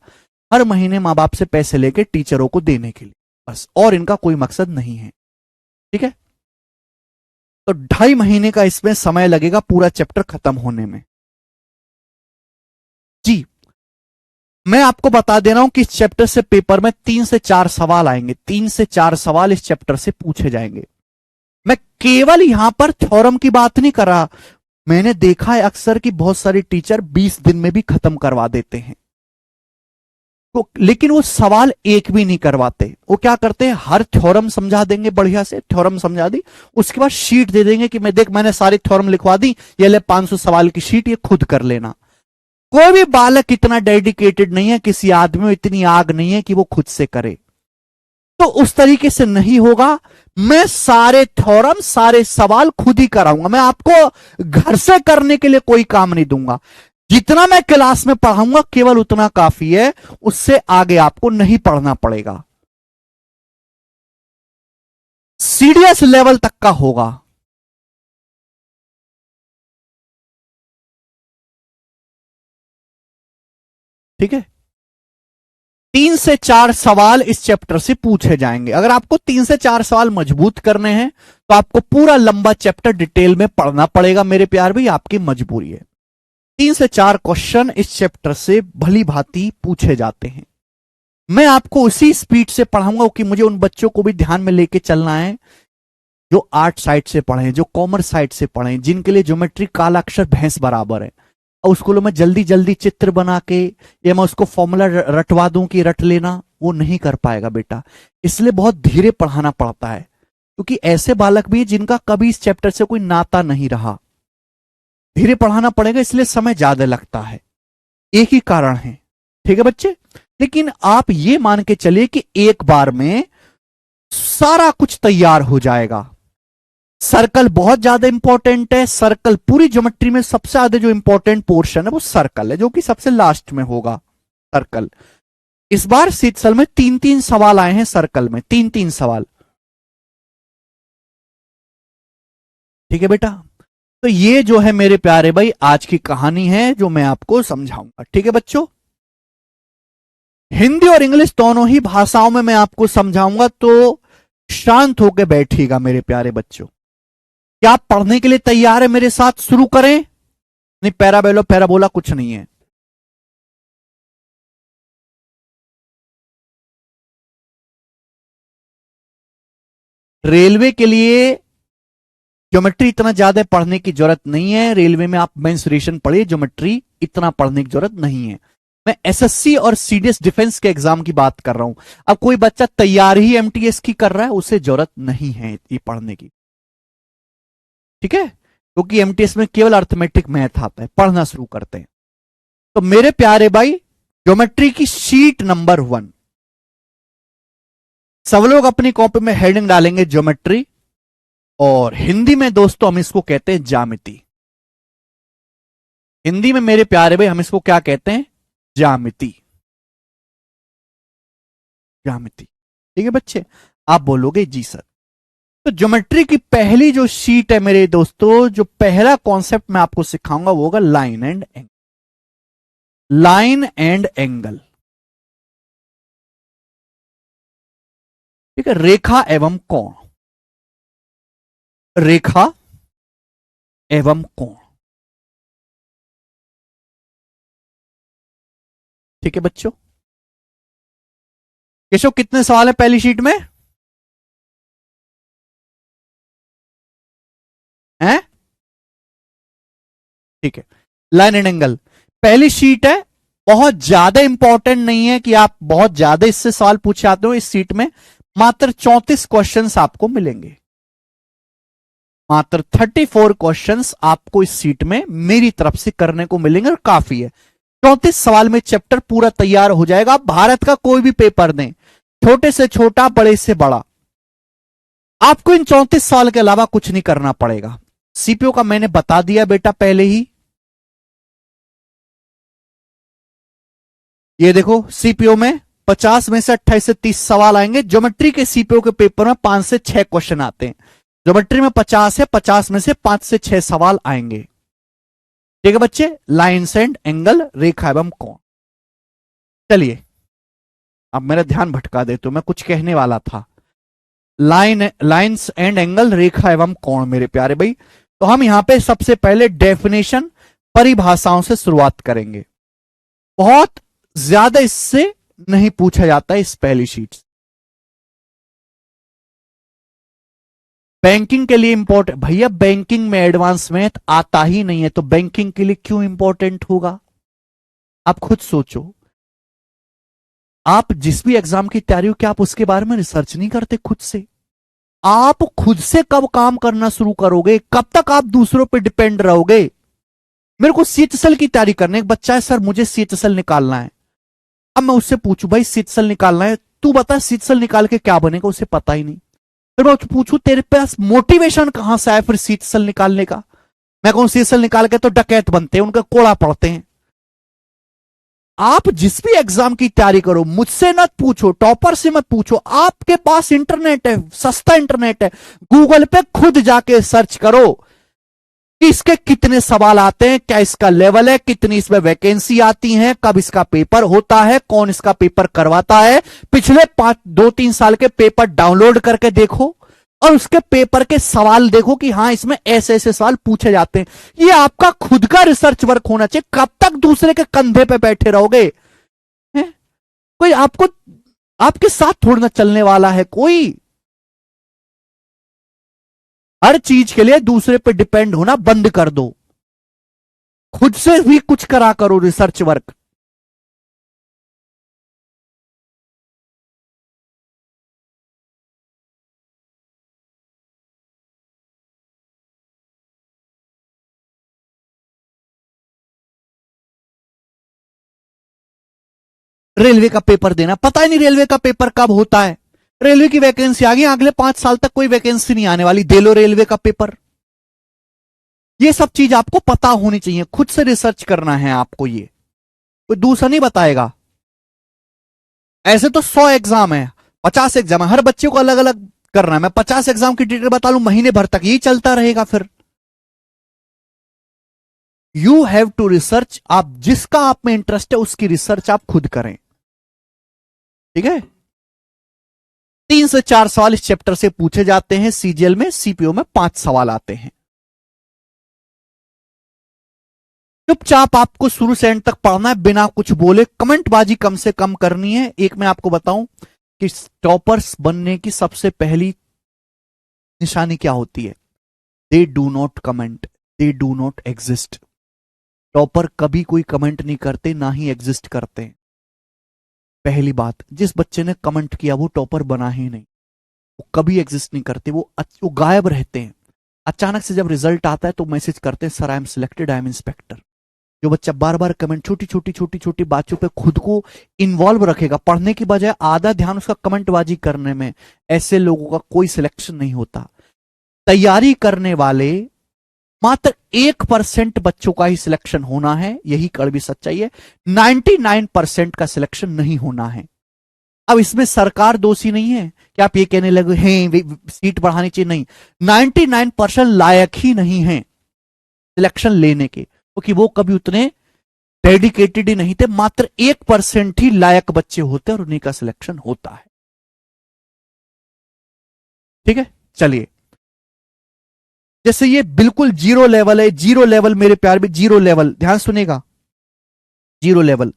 हर महीने माँ बाप से पैसे लेके टीचरों को देने के लिए, बस। और इनका कोई मकसद नहीं है। ठीक है। तो 2.5 महीने का इसमें समय लगेगा पूरा चैप्टर खत्म होने में। जी, मैं आपको बता दे रहा हूं कि इस चैप्टर से पेपर में 3 से 4 सवाल आएंगे। 3 से 4 सवाल इस चैप्टर से पूछे जाएंगे। मैं केवल यहां पर थ्योरम की बात नहीं कर रहा। मैंने देखा है अक्सर कि बहुत सारे टीचर 20 दिन में भी खत्म करवा देते हैं, तो लेकिन वो सवाल एक भी नहीं करवाते। वो क्या करते हैं, हर थ्योरम समझा देंगे, बढ़िया से थ्योरम समझा दी, उसके बाद शीट दे देंगे कि मैं देख मैंने सारी थ्योरम लिखवा दी, ये ले 500 सवाल की शीट, ये खुद कर लेना। कोई भी बालक इतना डेडिकेटेड नहीं है, किसी आदमी में इतनी आग नहीं है कि वो खुद से करे। तो उस तरीके से नहीं होगा। मैं सारे थ्योरम, सारे सवाल खुद ही कराऊंगा। मैं आपको घर से करने के लिए कोई काम नहीं दूंगा। जितना मैं क्लास में पढ़ाऊंगा केवल उतना काफी है, उससे आगे आपको नहीं पढ़ना पड़ेगा। सीडीएस लेवल तक का होगा। ठीक है। 3 से 4 सवाल इस चैप्टर से पूछे जाएंगे। अगर आपको 3 से 4 सवाल मजबूत करने हैं तो आपको पूरा लंबा चैप्टर डिटेल में पढ़ना पड़ेगा मेरे प्यार भाई, आपकी मजबूरी है। 3 से 4 क्वेश्चन इस चैप्टर से भली भांति पूछे जाते हैं। मैं आपको उसी स्पीड से पढ़ाऊंगा कि मुझे उन बच्चों को भी ध्यान में लेके चलना है जो आर्ट साइड से पढ़े, जो कॉमर्स साइड से पढ़े, जिनके लिए ज्योमेट्री काला अक्षर भैंस बराबर है। और उसको मैं जल्दी जल्दी चित्र बना के या मैं उसको फॉर्मूला रटवा दूं कि रट लेना, वो नहीं कर पाएगा बेटा। इसलिए बहुत धीरे पढ़ाना पड़ता है, क्योंकि ऐसे बालक भी जिनका कभी इस चैप्टर से कोई नाता नहीं रहा। धीरे पढ़ाना पड़ेगा, इसलिए समय ज्यादा लगता है, एक ही कारण है। ठीक है बच्चे, लेकिन आप ये मान के चलिए कि एक बार में सारा कुछ तैयार हो जाएगा। सर्कल बहुत ज्यादा इंपॉर्टेंट है, सर्कल पूरी ज्योमेट्री में सबसे ज्यादा जो इंपॉर्टेंट पोर्शन है वो सर्कल है, जो कि सबसे लास्ट में होगा सर्कल। इस बार शीतसल में 3-3 सवाल आए हैं, सर्कल में 3-3 सवाल। ठीक है बेटा, तो ये जो है मेरे प्यारे भाई आज की कहानी है जो मैं आपको समझाऊंगा। ठीक है बच्चों, हिंदी और इंग्लिश दोनों ही भाषाओं में मैं आपको समझाऊंगा, तो शांत होकर बैठिएगा मेरे प्यारे बच्चों। क्या आप पढ़ने के लिए तैयार है मेरे साथ? शुरू करें? नहीं, पैराबेलो पैराबोला कुछ नहीं है। रेलवे के लिए ज्योमेट्री इतना ज्यादा पढ़ने की जरूरत नहीं है। रेलवे में आप मेंसुरेशन पढ़िए, ज्योमेट्री इतना पढ़ने की जरूरत नहीं है। मैं एसएससी और सीडीएस डिफेंस के एग्जाम की बात कर रहा हूं। अब कोई बच्चा तैयार ही एमटीएस की कर रहा है, उसे जरूरत नहीं है ये पढ़ने की। ठीक है, क्योंकि एमटीएस में केवल अर्थमेटिक मैथ आता है। पढ़ना शुरू करते हैं। तो मेरे प्यारे भाई, ज्योमेट्री की शीट नंबर 1, सब लोग अपनी कॉपी में हेडिंग डालेंगे ज्योमेट्री, और हिंदी में दोस्तों हम इसको कहते हैं ज्यामिति। हिंदी में मेरे प्यारे भाई हम इसको क्या कहते हैं? ज्यामिति। ज्यामिति। ठीक है बच्चे, आप बोलोगे जी सर। तो ज्योमेट्री की पहली जो शीट है मेरे दोस्तों, जो पहला कॉन्सेप्ट मैं आपको सिखाऊंगा वो होगा line and angle. Line and angle. ठीक है, रेखा एवं कोण। रेखा एवं कोण। ठीक है बच्चों, केशव कितने सवाल है पहली शीट में? हैं? ठीक है, लाइन एंड एंगल पहली शीट है। बहुत ज्यादा इंपॉर्टेंट नहीं है कि आप बहुत ज्यादा इससे सवाल पूछे आते हो। इस सीट में मात्र 34 क्वेश्चंस आपको मिलेंगे। मात्र 34 क्वेश्चंस आपको इस सीट में मेरी तरफ से करने को मिलेंगे, और काफी है। 34 सवाल में चैप्टर पूरा तैयार हो जाएगा। आप भारत का कोई भी पेपर दें, छोटे से छोटा बड़े से बड़ा, आपको इन 34 सवाल के अलावा कुछ नहीं करना पड़ेगा। सीपीओ का मैंने बता दिया बेटा पहले ही। ये देखो, सीपीओ में 50 में से 28 से 30 सवाल आएंगे। ज्योमेट्री के सीपीओ के पेपर में 5 से 6 क्वेश्चन आते हैं। ज्योमेट्री में 50 है, 50 में से 5 से 6 सवाल आएंगे। ठीक है बच्चे, लाइन्स एंड एंगल, रेखा एवं कोण। चलिए, अब मेरा ध्यान भटका दे तो मैं कुछ कहने वाला था। लाइन्स एंड एंगल, रेखा एवं कोण मेरे प्यारे भाई। तो हम यहां पे सबसे पहले डेफिनेशन, परिभाषाओं से शुरुआत करेंगे। बहुत ज्यादा इससे नहीं पूछा जाता है इस पहली शीट से। बैंकिंग के लिए इंपॉर्टेंट भैया, बैंकिंग में एडवांस मैथ आता ही नहीं है, तो बैंकिंग के लिए क्यों इंपॉर्टेंट होगा? आप खुद सोचो। आप जिस भी एग्जाम की तैयारी हो, क्या आप उसके बारे में रिसर्च नहीं करते खुद से? आप खुद से कब काम करना शुरू करोगे? कब तक आप दूसरों पर डिपेंड रहोगे? मेरे को सीएचएसएल की तैयारी करने, एक बच्चा है सर मुझे सीएचएसएल निकालना है। अब मैं उससे पूछूं भाई सीएचएसएल निकालना है, तू बता सीएचएसएल निकाल के क्या बनेगा, उसे पता ही नहीं। फिर मैं पूछूं तेरे पास मोटिवेशन कहां से आया फिर सीएचएसएल निकालने का? मैं कहूं सीएचएसएल निकाल के तो डकैत बनते हैं, उनका कोड़ा पड़ते हैं। आप जिस भी एग्जाम की तैयारी करो, मुझसे मत पूछो, टॉपर से मत पूछो। आपके पास इंटरनेट है, सस्ता इंटरनेट है, गूगल पे खुद जाके सर्च करो कि इसके कितने सवाल आते हैं, क्या इसका लेवल है, कितनी इसमें वैकेंसी आती है, कब इसका पेपर होता है, कौन इसका पेपर करवाता है। पिछले 2-3 साल के पेपर डाउनलोड करके देखो, और उसके पेपर के सवाल देखो कि हाँ इसमें ऐसे ऐसे सवाल पूछे जाते हैं। ये आपका खुद का रिसर्च वर्क होना चाहिए। कब तक दूसरे के कंधे पे बैठे रहोगे? है? कोई आपको आपके साथ थोड़ा ना चलने वाला है कोई। हर चीज के लिए दूसरे पे डिपेंड होना बंद कर दो। खुद से भी कुछ करा करो रिसर्च वर्क। रेलवे का पेपर देना, पता ही नहीं रेलवे का पेपर कब होता है। रेलवे की वैकेंसी आ गई, अगले 5 साल तक कोई वैकेंसी नहीं आने वाली, दे लो रेलवे का पेपर। ये सब चीज आपको पता होनी चाहिए, खुद से रिसर्च करना है आपको, ये कोई दूसरा नहीं बताएगा। ऐसे तो 100 एग्जाम है, 50 एग्जाम है, हर बच्चे को अलग अलग करना है। मैं 50 एग्जाम की डिटेल बता लूं महीने भर तक, यही चलता रहेगा फिर। यू हैव टू रिसर्च, आप जिसका आप में इंटरेस्ट है उसकी रिसर्च आप खुद करें, ठीक है। 3 से 4 सवाल इस चैप्टर से पूछे जाते हैं सीजीएल में, सीपीओ में 5 सवाल आते हैं। चुपचाप आपको शुरू से एंड तक पढ़ना है, बिना कुछ बोले, कमेंटबाजी कम से कम करनी है। एक मैं आपको बताऊं कि टॉपर्स बनने की सबसे पहली निशानी क्या होती है, they do not comment, they do not exist. Topper कभी कोई कमेंट नहीं करते, ना ही एग्जिस्ट करते हैं। पहली बात, जिस बच्चे ने कमेंट किया वो टॉपर बना ही नहीं, वो कभी एग्जिस्ट नहीं करते, वो गायब रहते हैं। अचानक से जब रिजल्ट आता है तो मैसेज करते हैं, sir I am selected, I am inspector. जो बच्चा बार बार कमेंट, छोटी छोटी बातों पे खुद को इन्वॉल्व रखेगा, पढ़ने की बजाय आधा ध्यान उसका कमेंटबाजी करने में, ऐसे लोगों का कोई सिलेक्शन नहीं होता। तैयारी करने वाले मात्र 1% बच्चों का ही सिलेक्शन होना है, यही कड़वी सच्चाई है। 99% का सिलेक्शन नहीं होना है। अब इसमें सरकार दोषी नहीं है कि आप ये कहने लगे हैं सीट बढ़ानी चाहिए, नहीं, 99% लायक ही नहीं है सिलेक्शन लेने के, क्योंकि वो कभी उतने डेडिकेटेड ही नहीं थे। मात्र 1% ही लायक बच्चे होते हैं और उन्हीं का सिलेक्शन होता है, ठीक है। चलिए, जैसे ये बिल्कुल जीरो लेवल है, जीरो लेवल मेरे प्यार भी, जीरो लेवल, ध्यान सुनेगा, जीरो लेवल,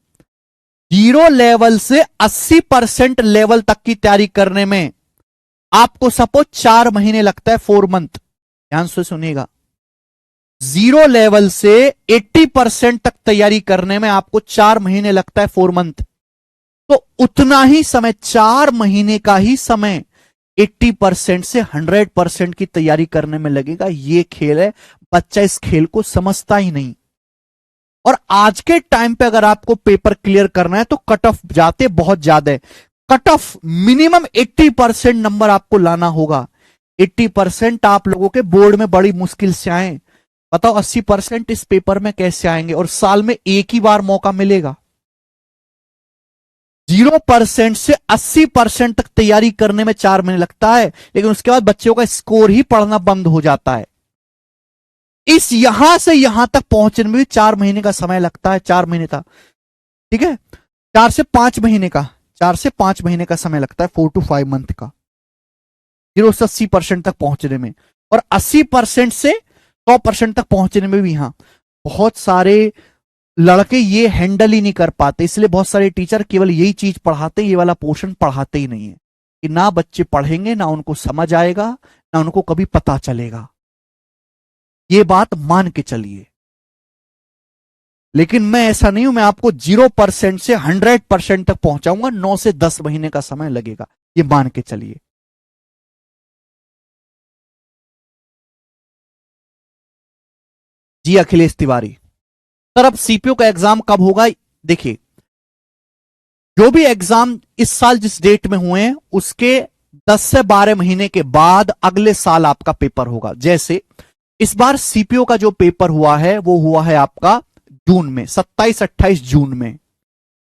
जीरो लेवल से 80% लेवल तक की तैयारी करने में आपको सपोज 4 महीने लगता है, 4 मंथ, ध्यान से सुनिएगा। जीरो लेवल से 80% तक तैयारी करने में आपको 4 महीने लगता है, 4 मंथ। तो उतना ही समय, 4 महीने का ही समय 80% से 100% की तैयारी करने में लगेगा। ये खेल है, बच्चा इस खेल को समझता ही नहीं। और आज के टाइम पे अगर आपको पेपर क्लियर करना है तो कट ऑफ जाते बहुत ज्यादा है। कट ऑफ मिनिमम 80% नंबर आपको लाना होगा। 80% आप लोगों के बोर्ड में बड़ी मुश्किल से आए, बताओ 80% इस पेपर में कैसे आएंगे? और साल में एक ही बार मौका मिलेगा। 0% से 80% तक तैयारी करने में 4 महीने लगता है, लेकिन उसके बाद बच्चों का स्कोर ही पढ़ना बंद हो जाता है। इस यहां से यहां तक पहुंचने में भी 4 महीने का समय लगता है, 4 महीने का, ठीक है, 4 से 5 महीने का, 4 से 5 महीने का समय लगता है, 4 to 5 मंथ का 0 से 80% तक पहुंचने में। और 80% से 100% तक पहुंचने में भी यहां बहुत सारे लड़के ये हैंडल ही नहीं कर पाते, इसलिए बहुत सारे टीचर केवल यही चीज पढ़ाते, ये वाला पोर्शन पढ़ाते ही नहीं है कि ना बच्चे पढ़ेंगे, ना उनको समझ आएगा, ना उनको कभी पता चलेगा। ये बात मान के चलिए। लेकिन मैं ऐसा नहीं हूं, मैं आपको 0% से 100% तक पहुंचाऊंगा। 9 से 10 महीने का समय लगेगा, ये मान के चलिए। जी अखिलेश तिवारी सर, अब सीपीओ का एग्जाम कब होगा? देखिए, जो भी एग्जाम इस साल जिस डेट में हुए हैं उसके 10 से 12 महीने के बाद अगले साल आपका पेपर होगा। जैसे इस बार सीपीओ का जो पेपर हुआ है वो हुआ है आपका जून में, 27-28 जून में।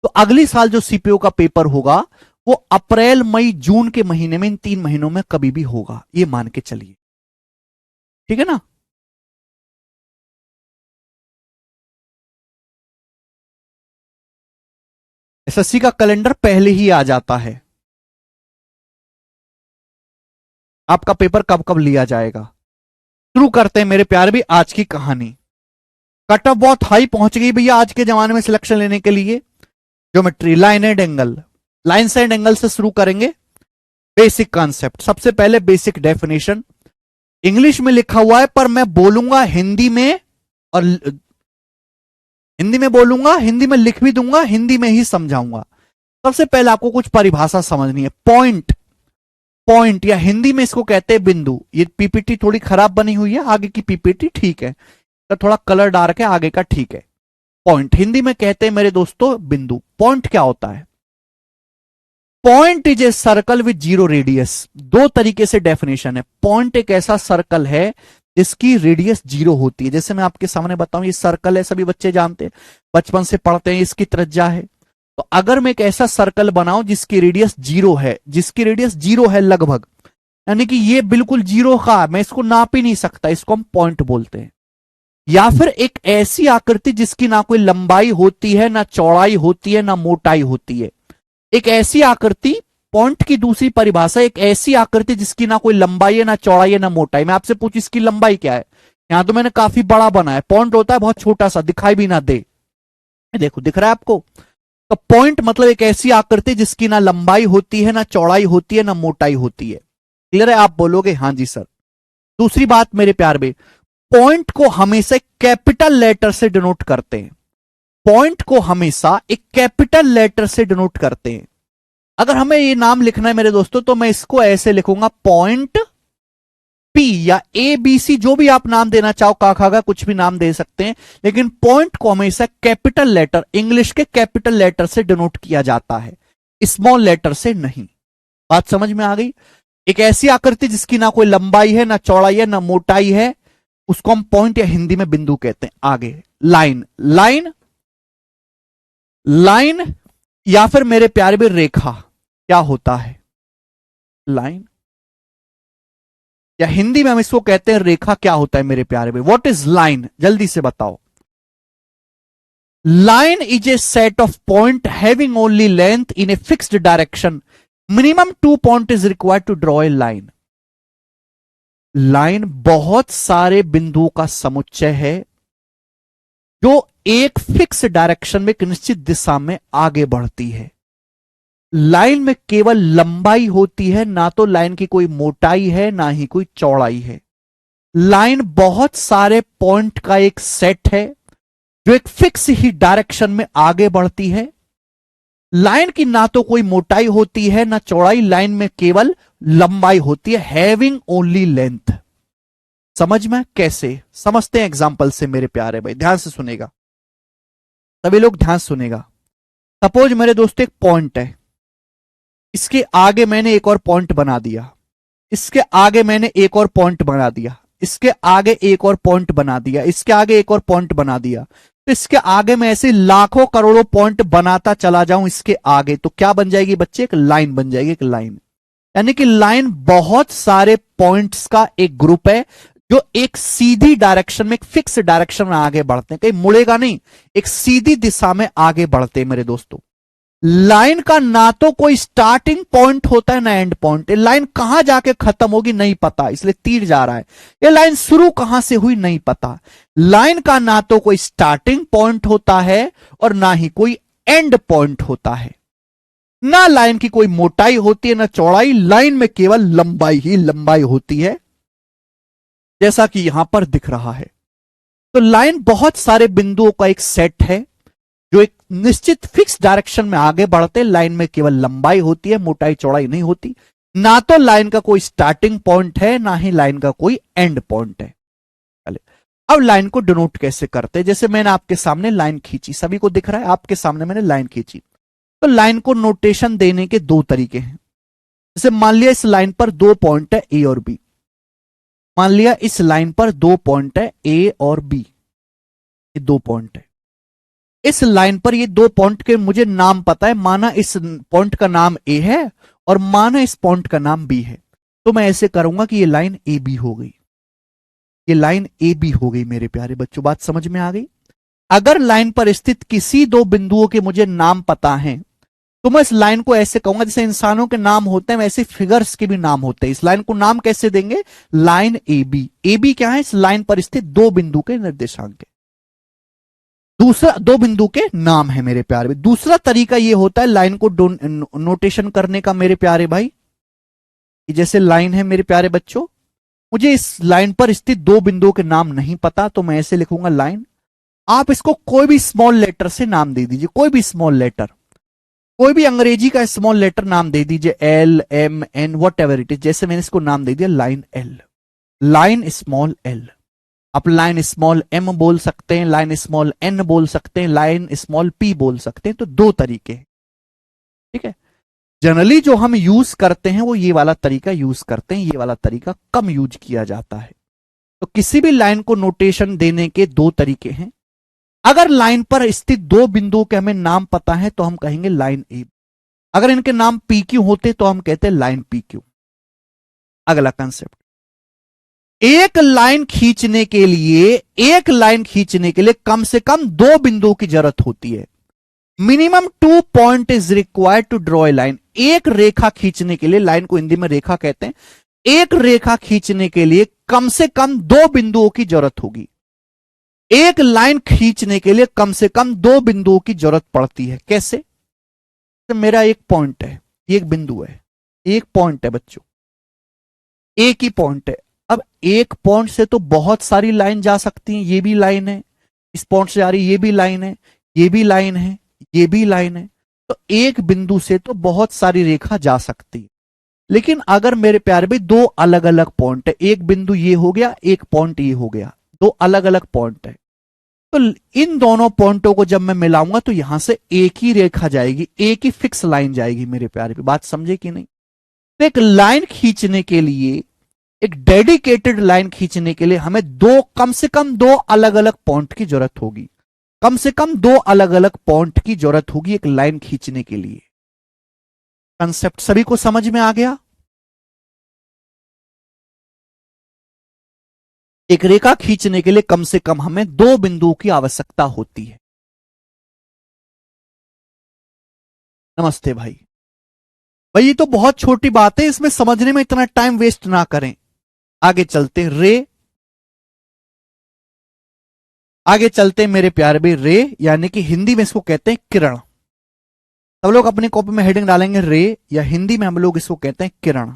तो अगली साल जो सीपीओ का पेपर होगा वो अप्रैल मई जून के महीने में, इन 3 महीनों में कभी भी होगा, ये मान के चलिए, ठीक है ना। एसएससी का कैलेंडर पहले ही आ जाता है, आपका पेपर कब कब लिया जाएगा। शुरू करते हैं मेरे प्यारे भी आज की कहानी। कट ऑफ बहुत हाई पहुंच गई भैया आज के जमाने में सिलेक्शन लेने के लिए। Geometry, line and angle, lines and angle से शुरू करेंगे। बेसिक कॉन्सेप्ट, सबसे पहले बेसिक डेफिनेशन। इंग्लिश में लिखा हुआ है पर मैं बोलूंगा हिंदी में, और हिंदी में बोलूंगा, हिंदी में लिख भी दूंगा, हिंदी में ही समझाऊंगा। सबसे पहले आपको कुछ परिभाषा समझनी है। पॉइंट, पॉइंट या हिंदी में इसको कहते हैं बिंदु। ये पीपीटी थोड़ी खराब बनी हुई है, आगे की पीपीटी ठीक है, तो थोड़ा कलर डार्क है, आगे का ठीक है। पॉइंट हिंदी में कहते हैं मेरे दोस्तों बिंदु। पॉइंट क्या होता है? Point is a circle with zero radius. दो तरीके से डेफिनेशन है। पॉइंट एक ऐसा सर्कल है जिसकी रेडियस जीरो होती है। जैसे मैं आपके सामने बताऊं, ये सर्कल है, सभी बच्चे जानते हैं, बचपन से पढ़ते हैं, इसकी त्रिज्या है। तो अगर मैं एक ऐसा सर्कल बनाऊं जिसकी रेडियस जीरो है, जिसकी रेडियस जीरो है लगभग, यानी कि ये बिल्कुल जीरो का, मैं इसको नाप ही नहीं सकता, इसको हम पॉइंट बोलते हैं। या फिर एक ऐसी आकृति जिसकी ना कोई लंबाई होती है, ना चौड़ाई होती है, ना मोटाई होती है। एक ऐसी आकृति, पॉइंट की दूसरी परिभाषा, एक ऐसी आकृति जिसकी ना कोई लंबाई है, ना चौड़ाई है, ना मोटाई। मैं आपसे पूछूं इसकी लंबाई क्या है? यहां तो मैंने काफी बड़ा बनाया, पॉइंट होता है बहुत छोटा सा, दिखाई भी ना दे। देखो दिख रहा है आपको? तो पॉइंट मतलब एक ऐसी आकृति जिसकी ना लंबाई होती है, ना चौड़ाई होती है, ना मोटाई होती है। क्लियर है? आप बोलोगे हां जी सर। दूसरी बात मेरे प्यार में, पॉइंट को हमेशा कैपिटल लेटर से डिनोट करते हैं। पॉइंट को हमेशा एक कैपिटल लेटर से डिनोट करते हैं। अगर हमें ये नाम लिखना है मेरे दोस्तों, तो मैं इसको ऐसे लिखूंगा, पॉइंट पी या ए बी सी, जो भी आप नाम देना चाहो, काखा का कुछ भी नाम दे सकते हैं, लेकिन पॉइंट को हमेशा कैपिटल लेटर, इंग्लिश के कैपिटल लेटर से डिनोट किया जाता है, स्मॉल लेटर से नहीं। बात समझ में आ गई? एक ऐसी आकृति जिसकी ना कोई लंबाई है, ना चौड़ाई है, ना मोटाई है, उसको हम पॉइंट या हिंदी में बिंदु कहते हैं। आगे लाइन, लाइन, लाइन या फिर मेरे प्यारे भी रेखा क्या होता है? लाइन या हिंदी में हम इसको कहते हैं रेखा। क्या होता है मेरे प्यारे भाई? What is line? जल्दी से बताओ। Line is a set of point having only length in a fixed direction. Minimum 2 point is required to draw a line. Line बहुत सारे बिंदुओं का समुच्चय है जो एक फिक्स डायरेक्शन में, एक निश्चित दिशा में आगे बढ़ती है। लाइन में केवल लंबाई होती है, ना तो लाइन की कोई मोटाई है, ना ही कोई चौड़ाई है। लाइन बहुत सारे पॉइंट का एक सेट है जो एक फिक्स ही डायरेक्शन में आगे बढ़ती है। लाइन की ना तो कोई मोटाई होती है, ना चौड़ाई, लाइन में केवल लंबाई होती है, हैविंग ओनली लेंथ। समझ में? कैसे समझते हैं एग्जाम्पल से मेरे प्यारे भाई, ध्यान से सुनेगा, सभी लोग ध्यान सुनेगा। सपोज मेरे दोस्त एक पॉइंट है, इसके आगे मैंने एक और पॉइंट बना दिया, इसके आगे मैंने एक और पॉइंट बना दिया, इसके आगे एक और पॉइंट बना दिया, इसके आगे एक और पॉइंट बना दिया, तो इसके आगे मैं ऐसे लाखों करोड़ों पॉइंट बनाता चला जाऊं इसके आगे, तो क्या बन जाएगी बच्चे? एक लाइन बन जाएगी, एक लाइन। यानी कि लाइन बहुत सारे पॉइंट्स का एक ग्रुप है जो एक सीधी डायरेक्शन में, एक फिक्स डायरेक्शन में आगे बढ़ते हैं, कहीं मुड़ेगा नहीं, एक सीधी दिशा में आगे बढ़ते हैं मेरे दोस्तों। लाइन का ना तो कोई स्टार्टिंग पॉइंट होता है, ना एंड पॉइंट। लाइन कहां जाके खत्म होगी नहीं पता, इसलिए तीर जा रहा है। ये लाइन शुरू कहां से हुई नहीं पता। लाइन का ना तो कोई स्टार्टिंग पॉइंट होता है और ना ही कोई एंड पॉइंट होता है। ना लाइन की कोई मोटाई होती है, ना चौड़ाई, लाइन में केवल लंबाई ही लंबाई होती है, जैसा कि यहां पर दिख रहा है। तो लाइन बहुत सारे बिंदुओं का एक सेट है जो एक निश्चित फिक्स डायरेक्शन में आगे बढ़ते। लाइन में केवल लंबाई होती है, मोटाई चौड़ाई नहीं होती। ना तो लाइन का कोई स्टार्टिंग पॉइंट है, ना ही लाइन का कोई एंड पॉइंट है। चलिए अब लाइन को डिनोट कैसे करते हैं? जैसे मैंने आपके सामने लाइन खींची, सभी को दिख रहा है, आपके सामने मैंने लाइन खींची, तो लाइन को नोटेशन देने के दो तरीके हैं। जैसे मान लिया इस लाइन पर 2 पॉइंट है ए और बी, मान लिया इस लाइन पर 2 पॉइंट है ए और बी, ये 2 पॉइंट है। इस लाइन पर ये 2 पॉइंट के मुझे नाम पता है, माना इस पॉइंट का नाम ए है और माना इस पॉइंट का नाम बी है, तो मैं ऐसे करूंगा कि ये लाइन ए बी हो गई, ये लाइन ए बी हो गई मेरे प्यारे बच्चों। बात समझ में आ गई? अगर लाइन पर स्थित किसी 2 बिंदुओं के मुझे नाम पता है, तो मैं इस लाइन को ऐसे कहूंगा, जैसे इंसानों के नाम होते हैं वैसे फिगर्स के भी नाम होते हैं। इस लाइन को नाम कैसे देंगे? Line A B. A B क्या है? इस लाइन पर स्थित 2 बिंदु के निर्देशांक है, दूसरा 2 बिंदु के नाम है मेरे प्यारे भाई। दूसरा तरीका ये होता है लाइन को नोटेशन करने का मेरे प्यारे भाई। जैसे लाइन है मेरे प्यारे बच्चों, मुझे इस लाइन पर स्थित 2 बिंदुओं के नाम नहीं पता, तो मैं ऐसे लिखूंगा लाइन। आप इसको कोई भी स्मॉल लेटर से नाम दे दीजिए, कोई भी स्मॉल लेटर, कोई भी अंग्रेजी का स्मॉल लेटर नाम दे दीजिए, L M N whatever it is. जैसे मैंने इसको नाम दे दिया line L, line small L. आप लाइन स्मॉल एम बोल सकते हैं, लाइन स्मॉल एन बोल सकते हैं, लाइन स्मॉल पी बोल सकते हैं। तो 2 तरीके, ठीक है। जनरली जो हम यूज करते हैं वो ये वाला तरीका यूज करते हैं, ये वाला तरीका कम यूज किया जाता है। तो किसी भी लाइन को नोटेशन देने के दो तरीके हैं। अगर लाइन पर स्थित दो बिंदुओं के हमें नाम पता है तो हम कहेंगे लाइन ए। अगर इनके नाम पी क्यू होते तो हम कहते हैं लाइन पी क्यू। अगला कंसेप्ट, एक लाइन खींचने के लिए कम से कम दो बिंदुओं की जरूरत होती है। Minimum 2 point is required to draw a line. एक रेखा खींचने के लिए, लाइन को हिंदी में रेखा कहते हैं, एक रेखा खींचने के लिए कम से कम दो बिंदुओं की जरूरत होगी। एक लाइन खींचने के लिए कम से कम दो बिंदुओं की जरूरत पड़ती है। कैसे? तो मेरा एक पॉइंट है, एक बिंदु है, एक पॉइंट है बच्चों, एक ही पॉइंट है। अब एक पॉइंट से तो बहुत सारी लाइन जा सकती हैं। ये भी लाइन है, इस पॉइंट से आ रही, ये भी लाइन है, ये भी लाइन है, ये भी लाइन है। तो एक बिंदु से तो बहुत सारी रेखा जा सकती है। लेकिन अगर मेरे प्यारे भाई दो अलग अलग पॉइंट है, एक बिंदु ये हो गया, एक पॉइंट ये हो गया, दो अलग अलग पॉइंट है, तो इन दोनों पॉइंटों को जब मैं मिलाऊंगा तो यहां से एक ही रेखा जाएगी, एक ही फिक्स लाइन जाएगी। मेरे प्यारे भाई बात समझे कि नहीं? तो एक लाइन खींचने के लिए, एक डेडिकेटेड लाइन खींचने के लिए हमें कम से कम दो अलग अलग पॉइंट की जरूरत होगी। कम से कम दो अलग अलग पॉइंट की जरूरत होगी एक लाइन खींचने के लिए। कंसेप्ट सभी को समझ में आ गया? एक रेखा खींचने के लिए कम से कम हमें दो बिंदुओं की आवश्यकता होती है। नमस्ते भाई। भाई ये तो बहुत छोटी बात है, इसमें समझने में इतना टाइम वेस्ट ना करें। आगे चलते आगे चलते मेरे प्यारे भाई। रे यानी कि हिंदी में इसको कहते हैं किरण। सब लोग अपनी कॉपी में हेडिंग डालेंगे रे, या हिंदी में हम लोग इसको कहते हैं किरण।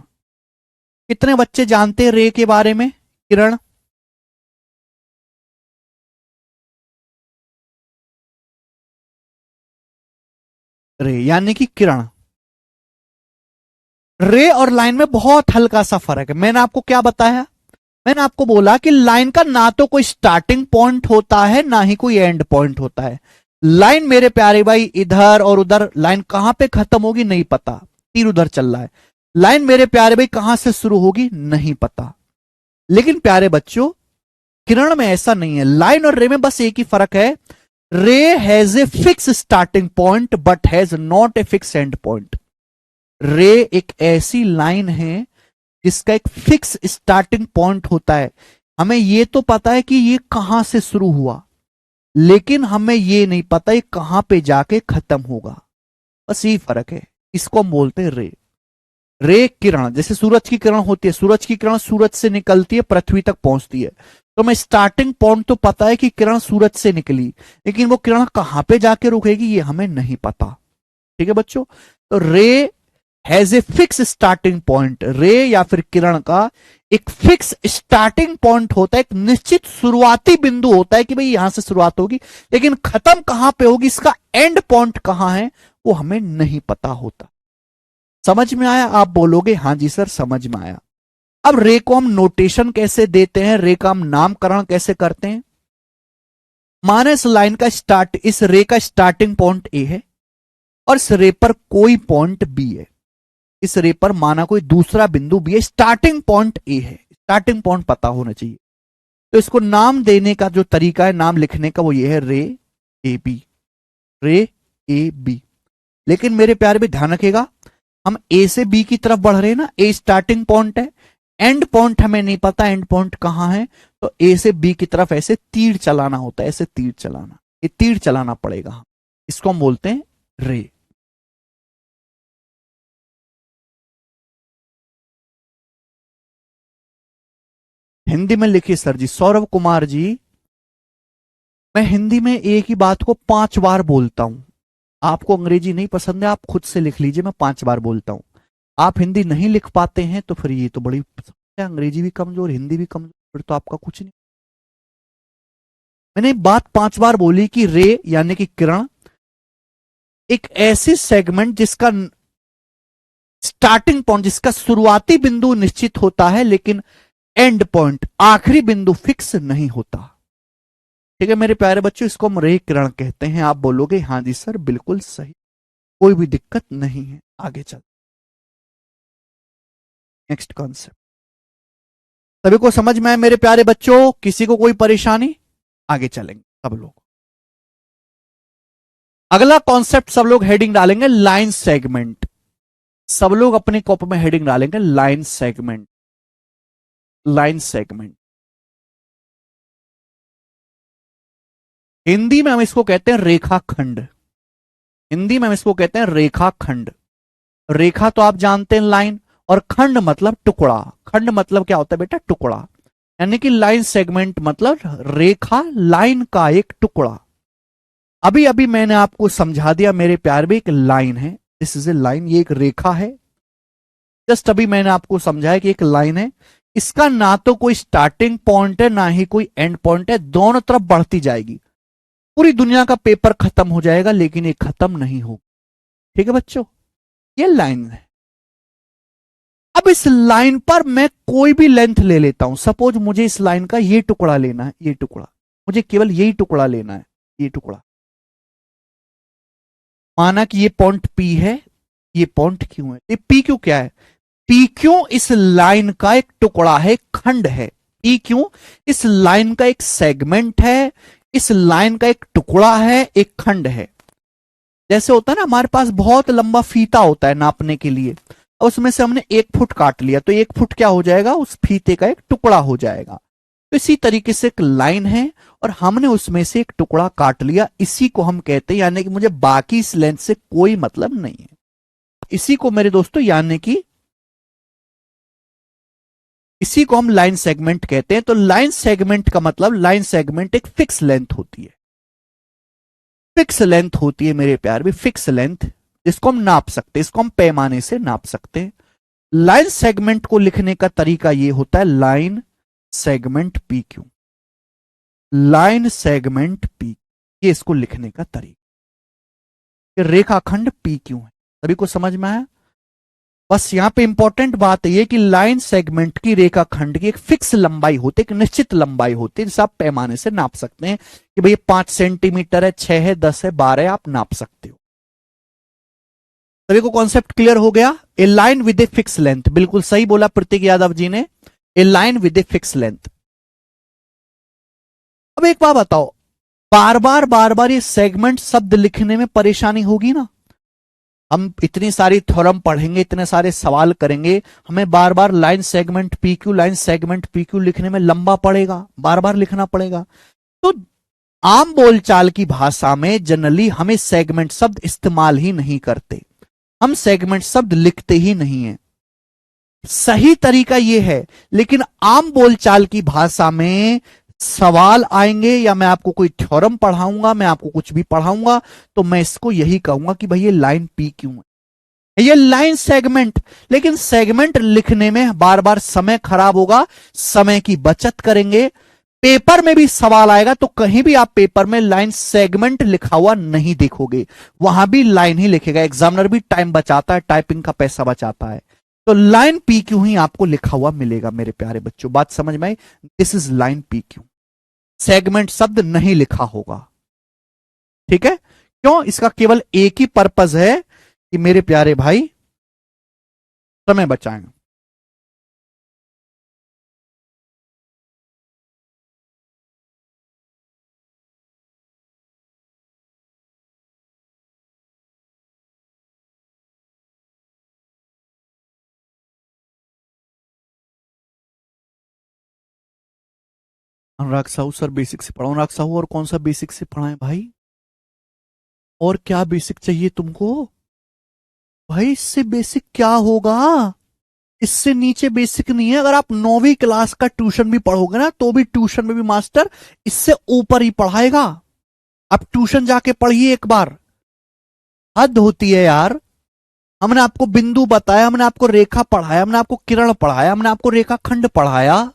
कितने बच्चे जानते हैं रे के बारे में? किरण, रे यानी कि किरण। रे और लाइन में बहुत हल्का सा फर्क है। मैंने आपको क्या बताया? मैंने आपको बोला कि लाइन का ना तो कोई स्टार्टिंग पॉइंट होता है ना ही कोई एंड पॉइंट होता है। लाइन मेरे प्यारे भाई इधर और उधर, लाइन कहां पे खत्म होगी नहीं पता, तीर उधर चल रहा है। लाइन मेरे प्यारे भाई कहां से शुरू होगी नहीं पता। लेकिन प्यारे बच्चों किरण में ऐसा नहीं है। लाइन और रे में बस एक ही फर्क है, रे has a fix starting point but has not a fix and point. रे एक ऐसी लाइन है जिसका एक फिक्स स्टार्टिंग पॉइंट होता है। हमें यह तो पता है कि ये कहां से शुरू हुआ, लेकिन हमें यह नहीं पता ये कहां पे जाके खत्म होगा। बस यही फर्क है। इसको हम बोलते हैं रे। रे किरण, जैसे सूरज की किरण होती है, सूरज की किरण सूरज से निकलती है, पृथ्वी तक पहुंचती है, तो मैं स्टार्टिंग पॉइंट तो पता है कि किरण सूरज से निकली, लेकिन वो किरण कहां पे जाके रुकेगी ये हमें नहीं पता। ठीक है बच्चों? तो रे has a fix starting point. रे या फिर किरण का एक फिक्स स्टार्टिंग पॉइंट होता है, एक निश्चित शुरुआती बिंदु होता है कि भाई यहां से शुरुआत होगी, लेकिन खत्म कहां पे होगी, इसका एंड पॉइंट कहां है वो हमें नहीं पता होता। समझ में आया? आप बोलोगे हां जी सर समझ में आया। अब रे को हम नोटेशन कैसे देते हैं, रे का हम नामकरण कैसे करते हैं? माने इस लाइन का इस रे का स्टार्टिंग पॉइंट ए है और इस रे पर कोई पॉइंट बी है। इस रे पर माना कोई दूसरा बिंदु बी है, स्टार्टिंग पॉइंट ए है। स्टार्टिंग पॉइंट पता होना चाहिए। तो इसको नाम देने का जो तरीका है, नाम लिखने का, वो ये है रे ए बी। रे ए बी। लेकिन मेरे प्यारे भी ध्यान रखिएगा, हम ए से बी की तरफ बढ़ रहे हैं ना, ए स्टार्टिंग पॉइंट है, एंड पॉइंट हमें नहीं पता एंड पॉइंट कहां है, तो ए से बी की तरफ ऐसे तीर चलाना होता है, ऐसे तीर चलाना, ये तीर चलाना पड़ेगा। इसको हम बोलते हैं रे। हिंदी में लिखिए सर जी। सौरभ कुमार जी, मैं हिंदी में एक ही बात को 5 बार बोलता हूं। आपको अंग्रेजी नहीं पसंद है, आप खुद से लिख लीजिए, मैं 5 बार बोलता हूं। आप हिंदी नहीं लिख पाते हैं तो फिर ये तो बड़ी अंग्रेजी भी कमजोर, हिंदी भी कमजोर, फिर तो आपका कुछ नहीं। मैंने बात 5 बार बोली कि रे यानी कि किरण एक ऐसी सेगमेंट जिसका स्टार्टिंग पॉइंट, जिसका शुरुआती बिंदु निश्चित होता है, लेकिन एंड पॉइंट, आखिरी बिंदु फिक्स नहीं होता। ठीक है मेरे प्यारे बच्चों, इसको हम रे किरण कहते हैं। आप बोलोगे हां जी सर बिल्कुल सही, कोई भी दिक्कत नहीं है। आगे चल नेक्स्ट कॉन्सेप्ट सभी को समझ में आए मेरे प्यारे बच्चों? किसी को कोई परेशानी? आगे चलेंगे सब लोग। अगला कॉन्सेप्ट सब लोग हेडिंग डालेंगे लाइन सेगमेंट। सब लोग अपने कॉपी में हेडिंग डालेंगे line segment. Line segment Hindi में हम इसको कहते हैं रेखाखंड। हिंदी में हम इसको कहते हैं रेखाखंड। रेखा तो आप जानते हैं लाइन, और खंड मतलब टुकड़ा। खंड मतलब क्या होता है बेटा? टुकड़ा। यानी कि लाइन सेगमेंट मतलब रेखा लाइन का एक टुकड़ा। अभी अभी मैंने आपको समझा दिया मेरे प्यार में, एक लाइन है, दिस इज ए लाइन, ये एक रेखा है। जस्ट अभी मैंने आपको समझाया कि एक लाइन है, इसका ना तो कोई स्टार्टिंग पॉइंट है ना ही कोई एंड पॉइंट है, दोनों तरफ बढ़ती जाएगी। पूरी दुनिया का पेपर खत्म हो जाएगा लेकिन ये खत्म नहीं होगा। ठीक है बच्चों, ये लाइन है। अब इस लाइन पर मैं कोई भी लेंथ ले लेता हूं। सपोज मुझे इस लाइन का ये टुकड़ा लेना है, ये टुकड़ा, मुझे केवल यही टुकड़ा लेना है, ये टुकड़ा। माना कि ये पॉइंट पी है, ये पॉइंट क्यू है। ये पी क्यू क्या है? पी क्यू इस लाइन का एक टुकड़ा है, खंड है। पी क्यू इस लाइन का एक सेगमेंट है, इस लाइन का एक टुकड़ा है, एक खंड है। जैसे होता है ना, हमारे पास बहुत लंबा फीता होता है नापने के लिए, उसमें से हमने 1 फुट काट लिया तो 1 फुट क्या हो जाएगा? उस फीते का एक टुकड़ा हो जाएगा। तो इसी तरीके से एक लाइन है और हमने उसमें से एक टुकड़ा काट लिया, इसी को हम कहते हैं, यानी कि मुझे बाकी इस लेंथ से कोई मतलब नहीं है। इसी को मेरे दोस्तों, यानी कि इसी को हम लाइन सेगमेंट कहते हैं। तो लाइन सेगमेंट का मतलब, लाइन सेगमेंट एक फिक्स लेंथ होती है। फिक्स लेंथ होती है मेरे प्यार भी, फिक्स लेंथ, जिसको हम नाप सकते हैं, इसको हम पैमाने से नाप सकते हैं। लाइन सेगमेंट को लिखने का तरीका ये होता है, line segment P Q. Line segment P, ये इसको लिखने का तरीका। रेखाखंड पी क्यू है। सभी को समझ में आया? बस यहां पे इंपॉर्टेंट बात यह कि लाइन सेगमेंट की रेखाखंड की एक फिक्स लंबाई होती है, एक निश्चित लंबाई होती है, जिसे आप पैमाने से नाप सकते हैं कि भाई 5 सेंटीमीटर है, 6 है, 10 है, 12 है, आप नाप सकते हो। सभी को कॉन्सेप्ट क्लियर हो गया? A line with a fix length, बिल्कुल सही बोला प्रतीक यादव जी ने, a line with a fix length. अब एक बात बताओ, बार बार ये सेगमेंट शब्द लिखने में परेशानी होगी ना? हम इतनी सारी थ्योरम पढ़ेंगे, इतने सारे सवाल करेंगे, हमें बार बार line segment P Q, line segment P Q लिखने में लंबा पड़ेगा, बार बार लिखना पड़ेगा। तो आम बोलचाल की भाषा में जनरली हमें सेगमेंट शब्द इस्तेमाल ही नहीं करते, हम सेगमेंट शब्द लिखते ही नहीं है। सही तरीका यह है, लेकिन आम बोलचाल की भाषा में सवाल आएंगे या मैं आपको कोई थ्योरम पढ़ाऊंगा, मैं आपको कुछ भी पढ़ाऊंगा, तो मैं इसको यही कहूंगा कि भाई ये लाइन पी क्यों है, ये लाइन सेगमेंट। लेकिन सेगमेंट लिखने में बार बार समय खराब होगा, समय की बचत करेंगे। पेपर में भी सवाल आएगा तो कहीं भी आप पेपर में लाइन सेगमेंट लिखा हुआ नहीं देखोगे, वहां भी लाइन ही लिखेगा। एग्जामिनर भी टाइम बचाता है, टाइपिंग का पैसा बचाता है। तो लाइन पी क्यू ही आपको लिखा हुआ मिलेगा मेरे प्यारे बच्चों, बात समझ में आई? This is line P Q, segment शब्द नहीं लिखा होगा। ठीक है? क्यों? इसका केवल एक ही पर्पज है कि मेरे प्यारे भाई समय बचाएं। अनुराग साहू सर बेसिक से पढ़ा। अनुराग साहू और कौन सा बेसिक से पढ़ाएं भाई? और क्या बेसिक चाहिए तुमको भाई? इससे बेसिक क्या होगा? इससे नीचे बेसिक नहीं है। अगर आप 9वीं क्लास का ट्यूशन भी पढ़ोगे ना, तो भी ट्यूशन में भी मास्टर इससे ऊपर ही पढ़ाएगा। आप ट्यूशन जाके पढ़िए एक बार, हद होती है यार। हमने आपको बिंदु बताया, हमने आपको रेखा पढ़ाया, हमने आपको किरण पढ़ाया, हमने आपको रेखाखंड पढ़ाया।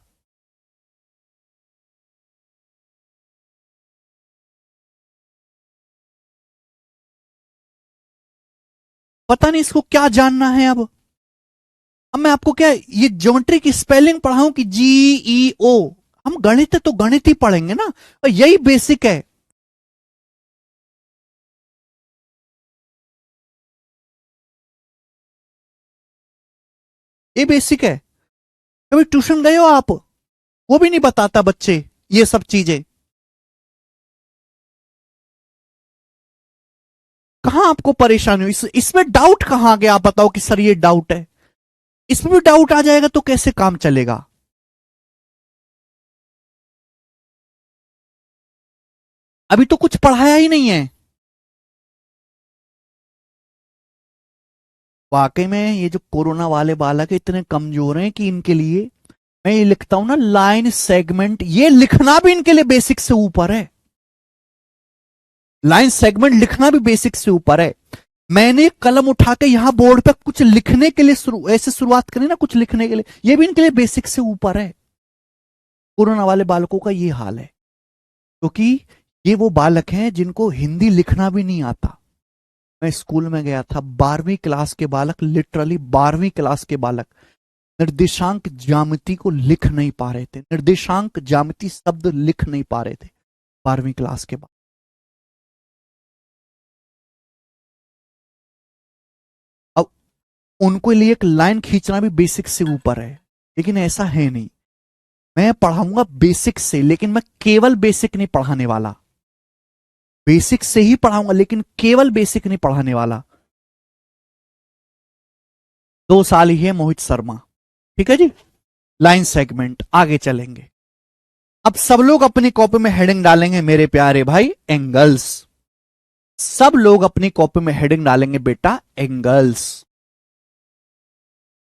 पता नहीं इसको क्या जानना है अब मैं आपको क्या ये ज्योमेट्री की स्पेलिंग पढ़ाऊं कि GEO? हम गणित है तो गणित ही पढ़ेंगे ना, और यही बेसिक है। ये बेसिक है। कभी ट्यूशन गए हो आप? वो भी नहीं बताता बच्चे ये सब चीजें। कहां आपको परेशानी हुई? इसमें डाउट कहां आ गया? आप बताओ कि सर ये डाउट है। इसमें भी डाउट आ जाएगा तो कैसे काम चलेगा? अभी तो कुछ पढ़ाया ही नहीं है। वाकई में ये जो कोरोना वाले बालक है इतने कमजोर हैं कि इनके लिए मैं ये लिखता हूं ना, लाइन सेगमेंट, ये लिखना भी इनके लिए बेसिक से ऊपर है। लाइन सेगमेंट लिखना भी बेसिक से ऊपर है। मैंने कलम उठा के यहां बोर्ड पे कुछ लिखने के लिए ऐसे शुरुआत करी ना, कुछ लिखने के लिए, ये भी इनके लिए बेसिक से ऊपर है। कोरोना वाले बालकों का ये हाल है क्योंकि ये वो बालक हैं जिनको हिंदी लिखना भी नहीं आता। मैं स्कूल में गया था, 12वीं क्लास के बालक, लिटरली 12वीं क्लास के बालक निर्देशांक ज्यामिति को लिख नहीं पा रहे थे, निर्देशांक ज्यामिति शब्द लिख नहीं पा रहे थे 12वीं क्लास के बाद। अब उनको लिए एक लाइन खींचना भी बेसिक से ऊपर है, लेकिन ऐसा है नहीं। मैं पढ़ाऊंगा बेसिक से, लेकिन मैं केवल बेसिक नहीं पढ़ाने वाला। बेसिक से ही पढ़ाऊंगा लेकिन केवल बेसिक नहीं पढ़ाने वाला। 2 साल ही है मोहित शर्मा, ठीक है जी। लाइन सेगमेंट, आगे चलेंगे। अब सब लोग अपनी कॉपी में हेडिंग डालेंगे मेरे प्यारे भाई, एंगल्स। सब लोग अपनी कॉपी में हेडिंग डालेंगे बेटा, एंगल्स।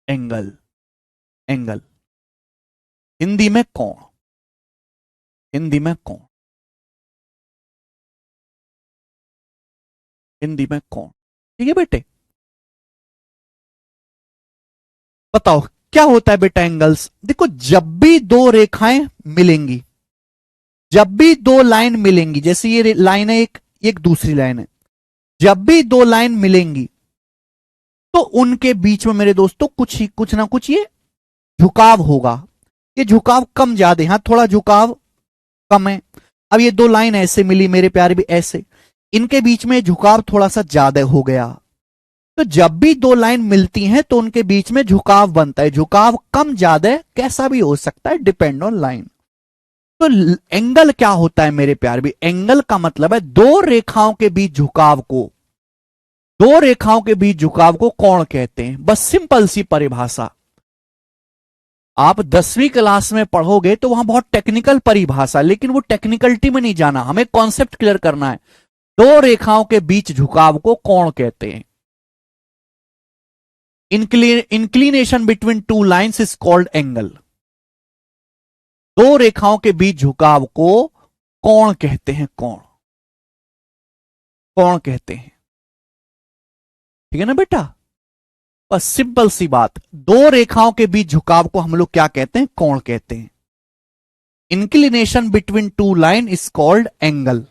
Angle, angle. हिंदी में कोण, हिंदी में कोण, हिंदी में कोण, ठीक है बेटे। बताओ क्या होता है बेटा एंगल्स? देखो, जब भी दो रेखाएं मिलेंगी, जब भी दो लाइन मिलेंगी, जैसे ये लाइन है एक, एक दूसरी लाइन है, जब भी दो लाइन मिलेंगी तो उनके बीच में मेरे दोस्तों कुछ ना कुछ ये झुकाव होगा। ये झुकाव कम ज्यादा, यहां थोड़ा झुकाव कम है। अब ये दो लाइन ऐसे मिली मेरे प्यारे भी, ऐसे, इनके बीच में झुकाव थोड़ा सा ज्यादा हो गया। तो जब भी दो लाइन मिलती हैं तो उनके बीच में झुकाव बनता है। झुकाव कम ज्यादा कैसा भी हो सकता है, डिपेंड ऑन लाइन। तो एंगल क्या होता है मेरे प्यार भी? एंगल का मतलब है दो रेखाओं के बीच झुकाव को, दो रेखाओं के बीच झुकाव को कोण कहते हैं। बस सिंपल सी परिभाषा। आप 10वीं क्लास में पढ़ोगे तो वहां बहुत टेक्निकल परिभाषा, लेकिन वो टेक्निकलिटी में नहीं जाना, हमें कॉन्सेप्ट क्लियर करना है। दो रेखाओं के बीच झुकाव को कोण कहते हैं। Inclination between two lines is called angle. दो रेखाओं के बीच झुकाव को कोण कहते हैं, कोण, कोण कहते हैं, ठीक है ना बेटा। बस सिंपल सी बात, दो रेखाओं के बीच झुकाव को हम लोग क्या कहते हैं? कोण कहते हैं। Inclination between two line is called angle.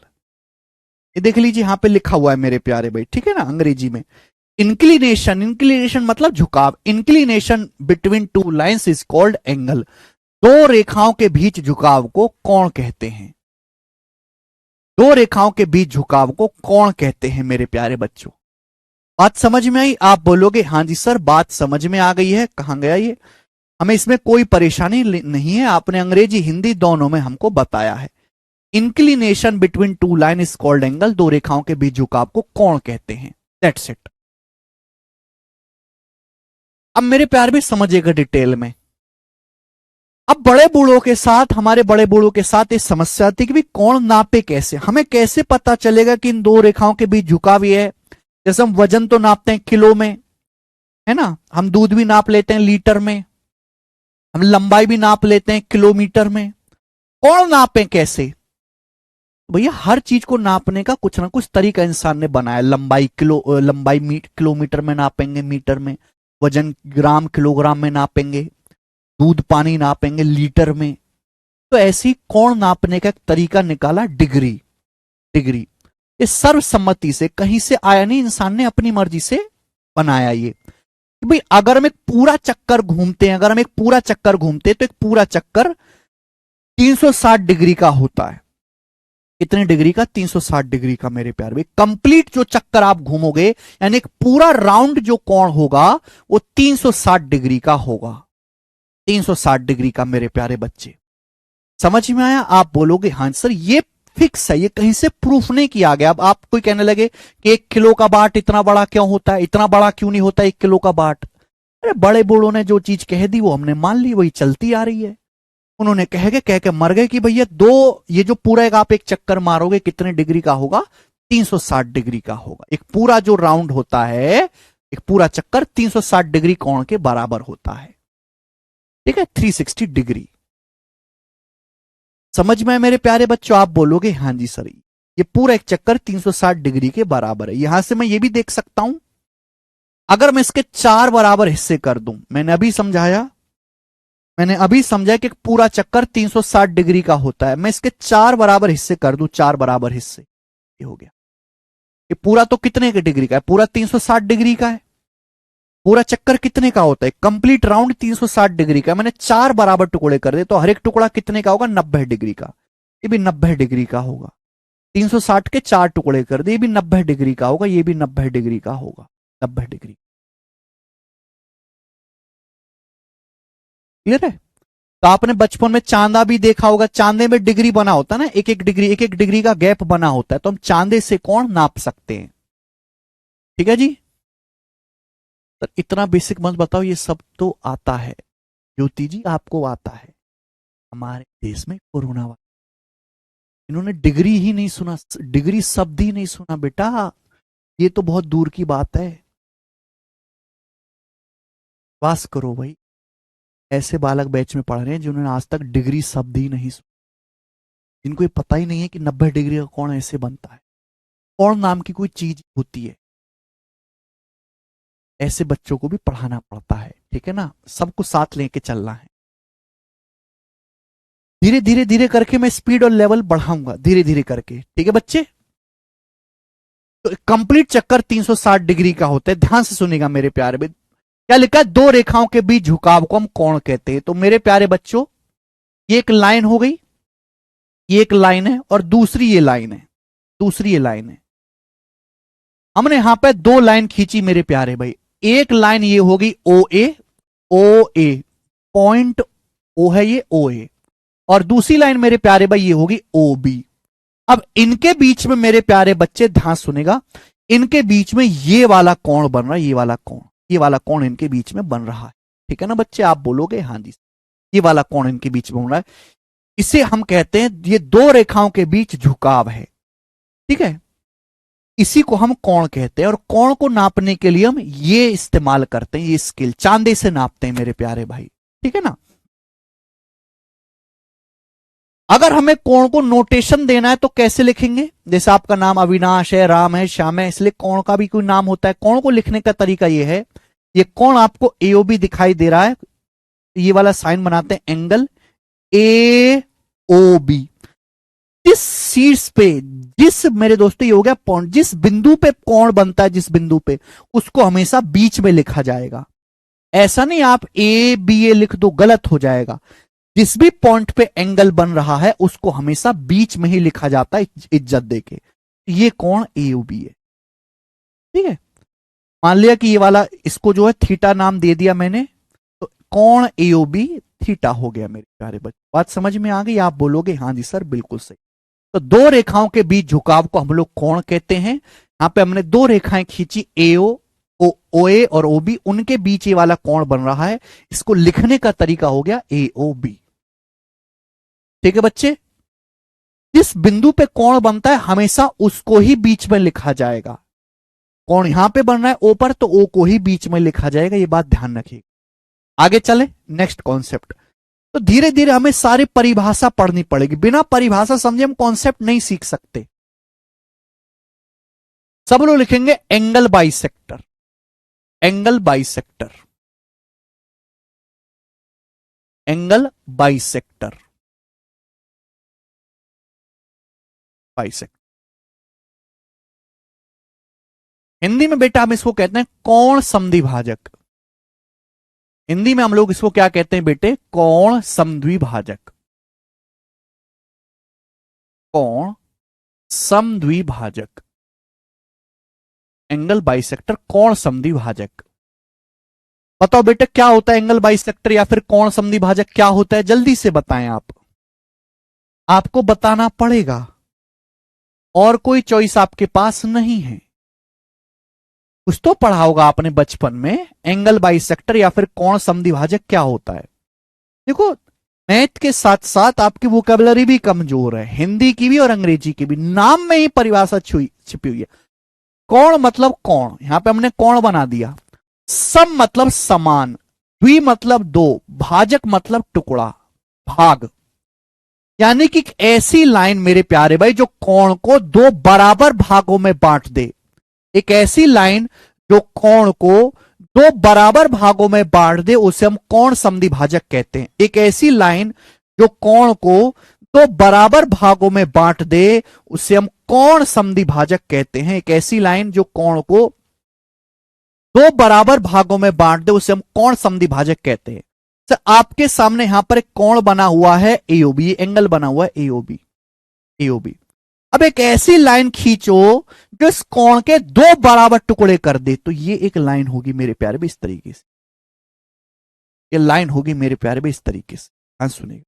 ये देख लीजिए यहां पे लिखा हुआ है मेरे प्यारे भाई, ठीक है ना, अंग्रेजी में। इंक्लिनेशन, इंक्लिनेशन मतलब झुकाव, inclination between two lines is called angle. दो रेखाओं के बीच झुकाव को कोण कहते हैं। दो रेखाओं के बीच झुकाव को कोण कहते हैं मेरे प्यारे बच्चों। बात समझ में आई? आप बोलोगे हाँ जी सर बात समझ में आ गई है, कहां गया ये, हमें इसमें कोई परेशानी नहीं है, आपने अंग्रेजी हिंदी दोनों में हमको बताया है। Inclination between two line is called angle. दो रेखाओं के बीच झुकाव को कोण कहते हैं, दैट्स इट। अब मेरे प्यार भी समझिएगा डिटेल में। अब बड़े बूढ़ों के साथ, हमारे बड़े बूढ़ों के साथ इस समस्या थी कि भी कोण नापे कैसे, हमें कैसे पता चलेगा कि इन दो रेखाओं के बीच झुकाव ये है। जैसे हम वजन तो नापते हैं किलो में, है ना, हम दूध भी नाप लेते हैं लीटर में, हम लंबाई भी नाप लेते हैं किलोमीटर में। कोण नापे कैसे? भैया हर चीज को नापने का कुछ ना कुछ तरीका इंसान ने बनाया। लंबाई किलोमीटर में नापेंगे, मीटर में, वजन ग्राम किलोग्राम में नापेंगे, दूध पानी नापेंगे लीटर में। तो ऐसी कोण नापने का एक तरीका निकाला, डिग्री। डिग्री ये सर्वसम्मति से, कहीं से आया नहीं, इंसान ने अपनी मर्जी से बनाया ये। भाई अगर हम एक पूरा चक्कर घूमते हैं, अगर हम एक पूरा चक्कर घूमते हैं तो एक पूरा चक्कर 360 डिग्री का होता है। कितने डिग्री का? 360 डिग्री का मेरे प्यारे भाई। कंप्लीट जो चक्कर आप घूमोगे यानी एक पूरा राउंड जो कोण होगा वो 360 डिग्री का होगा। 360 डिग्री का मेरे प्यारे बच्चे, समझ में आया? आप बोलोगे हाँ सर ये फिक्स है, ये कहीं से प्रूफ नहीं किया गया। अब आप कोई कहने लगे कि 1 किलो का बाट इतना बड़ा क्यों होता है, इतना बड़ा क्यों नहीं होता 1 किलो का बाट? अरे बड़े बूढ़ों ने जो चीज कह दी वो हमने मान ली, वही चलती आ रही है। उन्होंने कह के मर गए कि भैया ये जो पूरा आप एक चक्कर मारोगे कितने डिग्री का होगा? 360 डिग्री का होगा। एक पूरा जो राउंड होता है, एक पूरा चक्कर 360 डिग्री कोण के बराबर होता है। ठीक है, 360 डिग्री। समझ में है मेरे प्यारे बच्चों? आप बोलोगे हाँ जी सर, ये पूरा एक चक्कर 360 डिग्री के बराबर है। यहां से मैं ये भी देख सकता हूं, अगर मैं इसके 4 बराबर हिस्से कर दूं, मैंने अभी समझा कि पूरा चक्कर 360 डिग्री का होता है, मैं इसके 4 बराबर हिस्से कर दूं, 4 बराबर हिस्से, ये हो गया। ये पूरा तो कितने के डिग्री का है? पूरा 360 डिग्री का है। पूरा चक्कर कितने का होता है? कंप्लीट राउंड 360 डिग्री का। मैंने 4 बराबर टुकड़े कर दिए, तो हर एक टुकड़ा कितने का होगा? 90 डिग्री का। ये भी 90 डिग्री का होगा। 360 के 4 टुकड़े कर दिए, ये भी 90 डिग्री का होगा, ये भी 90 डिग्री का होगा। 90 डिग्री। क्लियर है? तो आपने बचपन में चांदा भी देखा होगा, चांदे में डिग्री बना होता है ना, एक एक डिग्री का गैप बना होता है, तो हम चांदे से कोण नाप सकते हैं। ठीक है जी, तो इतना बेसिक मत बताओ, ये सब तो आता है ज्योति जी, आपको आता है। हमारे देश में कोरोना वाला, इन्होंने डिग्री ही नहीं सुना, डिग्री शब्द ही नहीं सुना बेटा, ये तो बहुत दूर की बात है। वास करो भाई, ऐसे बालक बैच में पढ़ रहे हैं जिन्होंने आज तक डिग्री शब्द ही नहीं सुना, जिनको ये पता ही नहीं है कि 90 डिग्री का कोण ऐसे बनता है, कोण नाम की कोई चीज होती है। ऐसे बच्चों को भी पढ़ाना पड़ता है, ठीक है ना, सबको साथ लेके चलना है। धीरे धीरे धीरे करके मैं स्पीड और लेवल बढ़ाऊंगा, धीरे धीरे करके, ठीक है बच्चे। तो कंप्लीट चक्कर 360 डिग्री का होता है। ध्यान से सुनिएगा मेरे प्यारे बच्चों, क्या लिखा है? दो रेखाओं के बीच झुकाव को हम कोण कहते हैं। तो मेरे प्यारे बच्चों, ये एक लाइन हो गई, ये एक लाइन है, और दूसरी ये लाइन है, दूसरी ये लाइन है। हमने यहां पे 2 लाइन खींची मेरे प्यारे भाई। एक लाइन ये होगी ओ ए, पॉइंट ओ है ये, ओ ए, और दूसरी लाइन मेरे प्यारे भाई ये होगी ओ बी। अब इनके बीच में मेरे प्यारे बच्चे ध्यान सुनेगा, इनके बीच में ये वाला कोण बन रहा है, ये वाला कोण, ये वाला कोण इनके बीच में बन रहा है। ठीक है ना बच्चे? आप बोलोगे हाँ जी, ये वाला कोण इनके बीच में बन रहा है, इसे हम कहते हैं, ये 2 रेखाओं के बीच झुकाव है। ठीक है, इसी को हम कोण कहते हैं, और कोण को नापने के लिए हम ये इस्तेमाल करते हैं, ये स्केल, चांदी से नापते हैं मेरे प्यारे भाई। ठीक है ना? अगर हमें कोण को नोटेशन देना है तो कैसे लिखेंगे? जैसे आपका नाम अविनाश है, राम है, श्याम है, इसलिए कोण का भी कोई नाम होता है। कोण को लिखने का तरीका यह है, ये कोण आपको एओबी दिखाई दे रहा है, ये वाला साइन बनाते हैं, एंगल ए ओ बी। जिस शीर्ष पे, जिस मेरे दोस्तों ये हो गया पॉइंट, जिस बिंदु पे कोण बनता है, जिस बिंदु पे, उसको हमेशा बीच में लिखा जाएगा। ऐसा नहीं आप ए बी ए लिख दो, गलत हो जाएगा। जिस भी पॉइंट पे एंगल बन रहा है उसको हमेशा बीच में ही लिखा जाता है, इज्जत देके। ये कोण एओबी है। ठीक है, मान लिया कि ये वाला, इसको जो है थीटा नाम दे दिया मैंने, तो कोण एओबी थीटा हो गया मेरे प्यारे बच्चे। बात समझ में आ गई? आप बोलोगे हाँ जी सर बिल्कुल सही। तो 2 रेखाओं के बीच झुकाव को हम लोग कोण कहते हैं। यहां पे हमने 2 रेखाएं खींची, एओ, ओ ए और ओ बी, उनके बीच ये वाला कोण बन रहा है, इसको लिखने का तरीका हो गया एओबी। ठीक है बच्चे, जिस बिंदु पे कोण बनता है हमेशा उसको ही बीच में लिखा जाएगा। कोण यहां पे बन रहा है ओ पर, तो ओ को ही बीच में लिखा जाएगा, ये बात ध्यान रखिएगा। आगे चले नेक्स्ट कॉन्सेप्ट। तो धीरे धीरे हमें सारी परिभाषा पढ़नी पड़ेगी, बिना परिभाषा समझे हम कॉन्सेप्ट नहीं सीख सकते। सब लोग लिखेंगे angle bisector, angle bisector, angle bisector, bisector. Hindi में बेटा हम इसको कहते हैं कोण समद्विभाजक। हिंदी में हम लोग इसको क्या कहते हैं बेटे? कोण समद्विभाजक, कोण समद्विभाजक, एंगल बाइसेक्टर, कोण समद्विभाजक। बताओ बेटा क्या होता है एंगल बाइसेक्टर या फिर कोण समद्विभाजक क्या होता है, जल्दी से बताएं आप, आपको बताना पड़ेगा और कोई चॉइस आपके पास नहीं है। कुछ तो पढ़ा होगा आपने बचपन में, एंगल बाइसेक्टर या फिर कोण समद्विभाजक क्या होता है। देखो मैथ के साथ साथ आपकी वोकैबुलरी भी कमजोर है, हिंदी की भी और अंग्रेजी की भी, नाम में ही परिभाषा छिपी हुई है। कोण मतलब कोण, यहां पे हमने कोण बना दिया। सम मतलब समान, द्वि मतलब दो, भाजक मतलब टुकड़ा, भाग, यानी कि एक ऐसी लाइन मेरे प्यारे भाई जो कोण को दो बराबर भागों में बांट दे। एक ऐसी लाइन जो कोण को दो बराबर भागों में बांट दे उसे हम कोण समद्विभाजक कहते हैं। एक ऐसी लाइन जो कोण को दो बराबर भागों में बांट दे उसे हम कोण समद्विभाजक कहते हैं। एक ऐसी लाइन जो कोण को दो बराबर भागों में बांट दे उसे हम कोण समद्विभाजक कहते हैं। सर आपके सामने यहां पर एक कोण बना हुआ है एओबी, एंगल बना हुआ है एओबी, एओबी। अब एक ऐसी लाइन खींचो जो इस कोण के दो बराबर टुकड़े कर दे, तो ये एक लाइन होगी मेरे प्यारे भी इस तरीके से, ये लाइन होगी मेरे प्यारे भी इस तरीके से। हाँ सुनिएगा,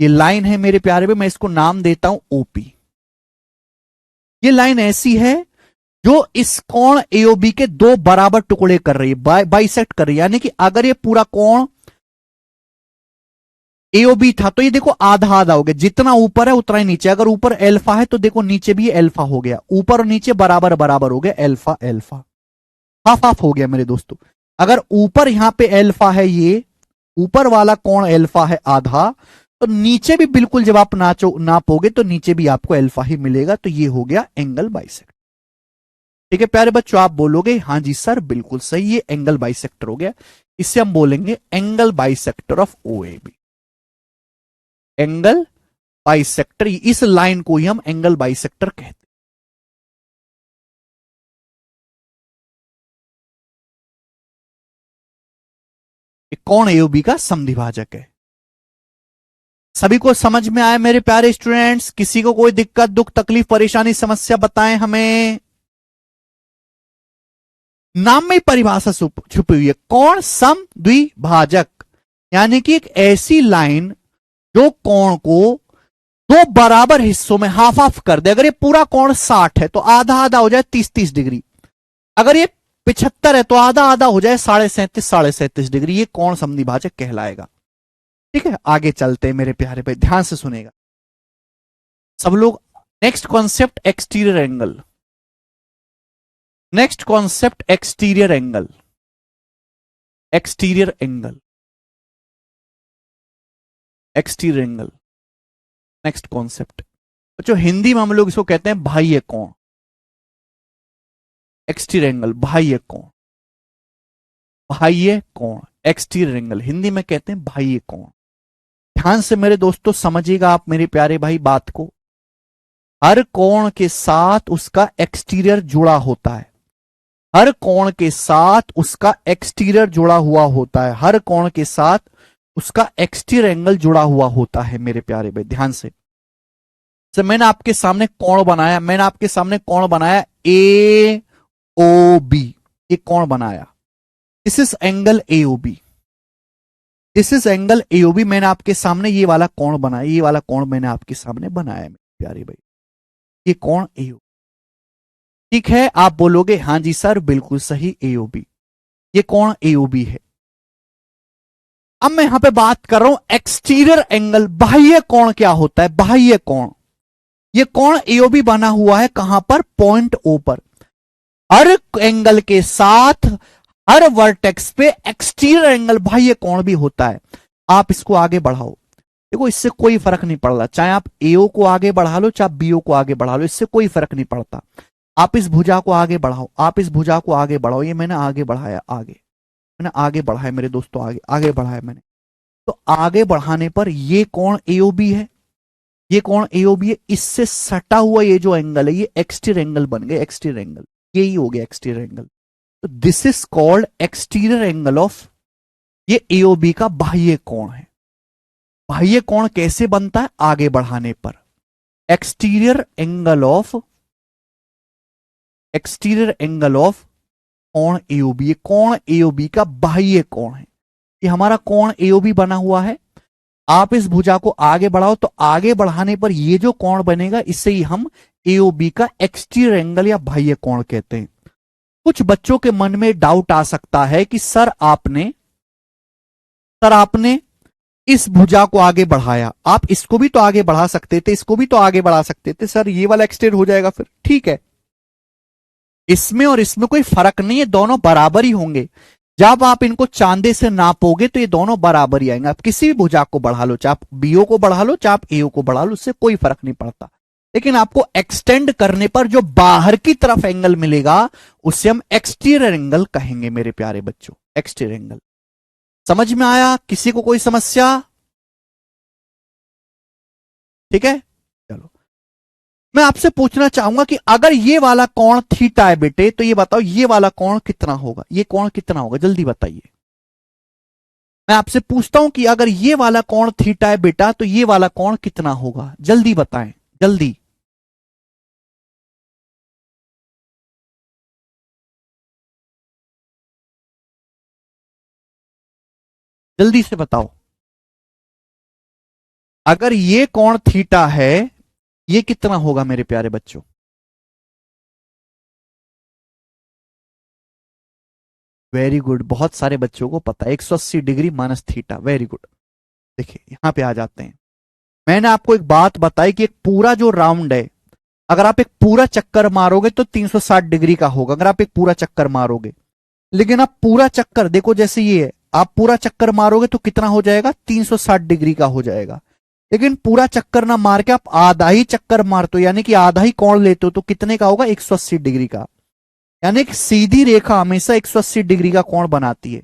ये लाइन है मेरे प्यारे भी, मैं इसको नाम देता हूं ओपी। ये लाइन ऐसी है जो इस कोण एओबी के दो बराबर टुकड़े कर रही है, बाइसेक्ट कर रही है। यानी कि अगर ये पूरा कोण एओबी था तो ये देखो आधा आधा हो गया, जितना ऊपर है उतना ही नीचे। अगर ऊपर एल्फा है तो देखो नीचे भी एल्फा हो गया, ऊपर और नीचे बराबर बराबर हो गया, एल्फा एल्फा, हाफ हाफ हो गया मेरे दोस्तों। अगर ऊपर यहां पे एल्फा है, ये ऊपर वाला कोण एल्फा है आधा, तो नीचे भी बिल्कुल जब आप नापोगे तो नीचे भी आपको एल्फा ही मिलेगा। तो ये हो गया एंगल बाइसेक्टर। ठीक है प्यारे बच्चों, आप बोलोगे हाँ जी सर बिल्कुल सही, ये एंगल बाइसेक्टर हो गया। इससे हम बोलेंगे angle bisector of OAB, angle bisector, इस लाइन को ही हम एंगल बाइसेक्टर कहते हैं। कोण एओबी का समद्विभाजक है। सभी को समझ में आया मेरे प्यारे स्टूडेंट्स? किसी को कोई दिक्कत दुख तकलीफ परेशानी समस्या बताएं हमें। नाम में परिभाषा छुपी हुई है, कोण समद्विभाजक, यानी कि एक ऐसी लाइन जो कोण को दो बराबर हिस्सों में हाफ हाफ कर दे। अगर ये पूरा कोण 60 है तो आधा आधा हो जाए 30-30 डिग्री, अगर ये 75 है तो आधा आधा हो जाए 37.5 डिग्री, ये कोण समद्विभाजक कहलाएगा। ठीक है, आगे चलते हैं मेरे प्यारे भाई, ध्यान से सुनेगा सब लोग। Next concept exterior angle, next concept exterior angle, exterior angle, exterior angle, next concept. बच्चों हिंदी में हम लोग इसको कहते हैं बाह्य कोण, एक्सटीरियर एंगल, बाह्य कोण, बाह्य कोण, एक्सटीरियर एंगल, हिंदी में कहते हैं बाह्य कोण। ध्यान से मेरे दोस्तों समझिएगा आप मेरे प्यारे भाई बात को, हर कोण के साथ उसका एक्सटीरियर जुड़ा होता है, हर कोण के साथ उसका एक्सटीरियर जुड़ा हुआ होता है, हर कोण के साथ उसका एक्सटीरियर एंगल जुड़ा हुआ होता है मेरे प्यारे भाई। ध्यान से मैंने आपके सामने कोण बनाया, मैंने आपके सामने कोण बनाया ए ओ बी, ये कोण बनाया, this is angle AOB, this is angle AOB. मैंने आपके सामने ये वाला कोण बनाया, ये वाला कोण मैंने आपके सामने बनाया मेरे प्यारे भाई, ये कोण एओबी। ठीक है, आप बोलोगे हाँ जी सर बिल्कुल सही एओबी, ये कोण एओबी है। अब मैं यहां पे बात कर रहा हूं एक्सटीरियर एंगल, बाह्य कोण क्या होता है, बाह्य कोण। ये कोण एओबी बना हुआ है कहां पर, पॉइंट ओ पर। हर एंगल के साथ हर वर्टेक्स पे एक्सटीरियर एंगल बाह्य कोण भी होता है। आप इसको आगे बढ़ाओ, देखो इससे कोई फर्क नहीं पड़ रहा, चाहे आप एओ को आगे बढ़ा लो चाहे बीओ को आगे बढ़ा लो, इससे कोई फर्क नहीं पड़ता। आप इस भुजा को आगे बढ़ाओ, आप इस भुजा को आगे बढ़ाओ, ये मैंने आगे बढ़ाया, आगे मैंने आगे बढ़ाया मेरे दोस्तों, आगे आगे बढ़ाया मैंने। तो आगे बढ़ाने पर ये कोण एओबी है, ये कोण एओबी है, इससे सटा हुआ ये जो एंगल है ये एक्सटीरियर एंगल बन गए, एक्सटीरियर एंगल, यही हो गया एक्सटीरियर एंगल। तो this is called exterior angle of, ये एओबी का बाह्य कोण है। बाह्य कोण कैसे बनता है, आगे बढ़ाने पर। एक्सटीरियर एंगल ऑफ कोण एओबी। ये कोण एओबी का बाह्य कोण है। ये हमारा कोण एओबी बना हुआ है। आप इस भुजा को आगे बढ़ाओ तो आगे बढ़ाने पर ये जो कोण बनेगा इसे ही हम एओबी का एक्सटीरियर एंगल या बाह्य कोण कहते हैं। कुछ बच्चों के मन में डाउट आ सकता है कि सर आपने इस भुजा को आगे बढ़ाया, आप इसको भी तो आगे बढ़ा सकते थे, इसको भी तो आगे बढ़ा सकते थे, सर ये वाला एक्सटेंड हो जाएगा फिर। ठीक है, इसमें और इसमें कोई फर्क नहीं है, दोनों बराबर ही होंगे। जब आप इनको चांदे से नापोगे तो ये दोनों बराबर ही आएंगे। आप किसी भी भुजा को बढ़ा लो, चाहे आप बीओ को बढ़ा लो, चाहे आप एओ को बढ़ा लो, उससे कोई फर्क नहीं पड़ता। लेकिन आपको एक्सटेंड करने पर जो बाहर की तरफ एंगल मिलेगा उसे हम एक्सटीरियर एंगल कहेंगे मेरे प्यारे बच्चों, एक्सटीरियर एंगल। समझ में आया? किसी को कोई समस्या? ठीक है, चलो मैं आपसे पूछना चाहूंगा कि अगर ये वाला कोण थीटा है बेटे, तो ये बताओ ये वाला कोण कितना होगा? ये कोण कितना होगा, जल्दी बताइए। मैं आपसे पूछता हूं कि अगर ये वाला कोण थीटा है बेटा, तो ये वाला कोण कितना होगा? जल्दी बताएं, जल्दी। जल्दी से बताओ। अगर ये कोण थीटा है, ये कितना होगा मेरे प्यारे बच्चों? वेरी गुड, बहुत सारे बच्चों को पता है, 180 degree minus theta. Very good. देखिए यहां पे आ जाते हैं। मैंने आपको एक बात बताई कि एक पूरा जो राउंड है, अगर आप एक पूरा चक्कर मारोगे तो 360 डिग्री का होगा, अगर आप एक पूरा चक्कर मारोगे। लेकिन आप पूरा चक्कर देखो, जैसे ये है, आप पूरा चक्कर मारोगे तो कितना हो जाएगा? 360 डिग्री का हो जाएगा। लेकिन पूरा चक्कर ना मार के आप आधा ही चक्कर मारते हो, यानी कि आधा ही कोण लेते हो, तो कितने का होगा? 180 डिग्री का। यानी कि सीधी रेखा हमेशा 180 डिग्री का कोण बनाती है।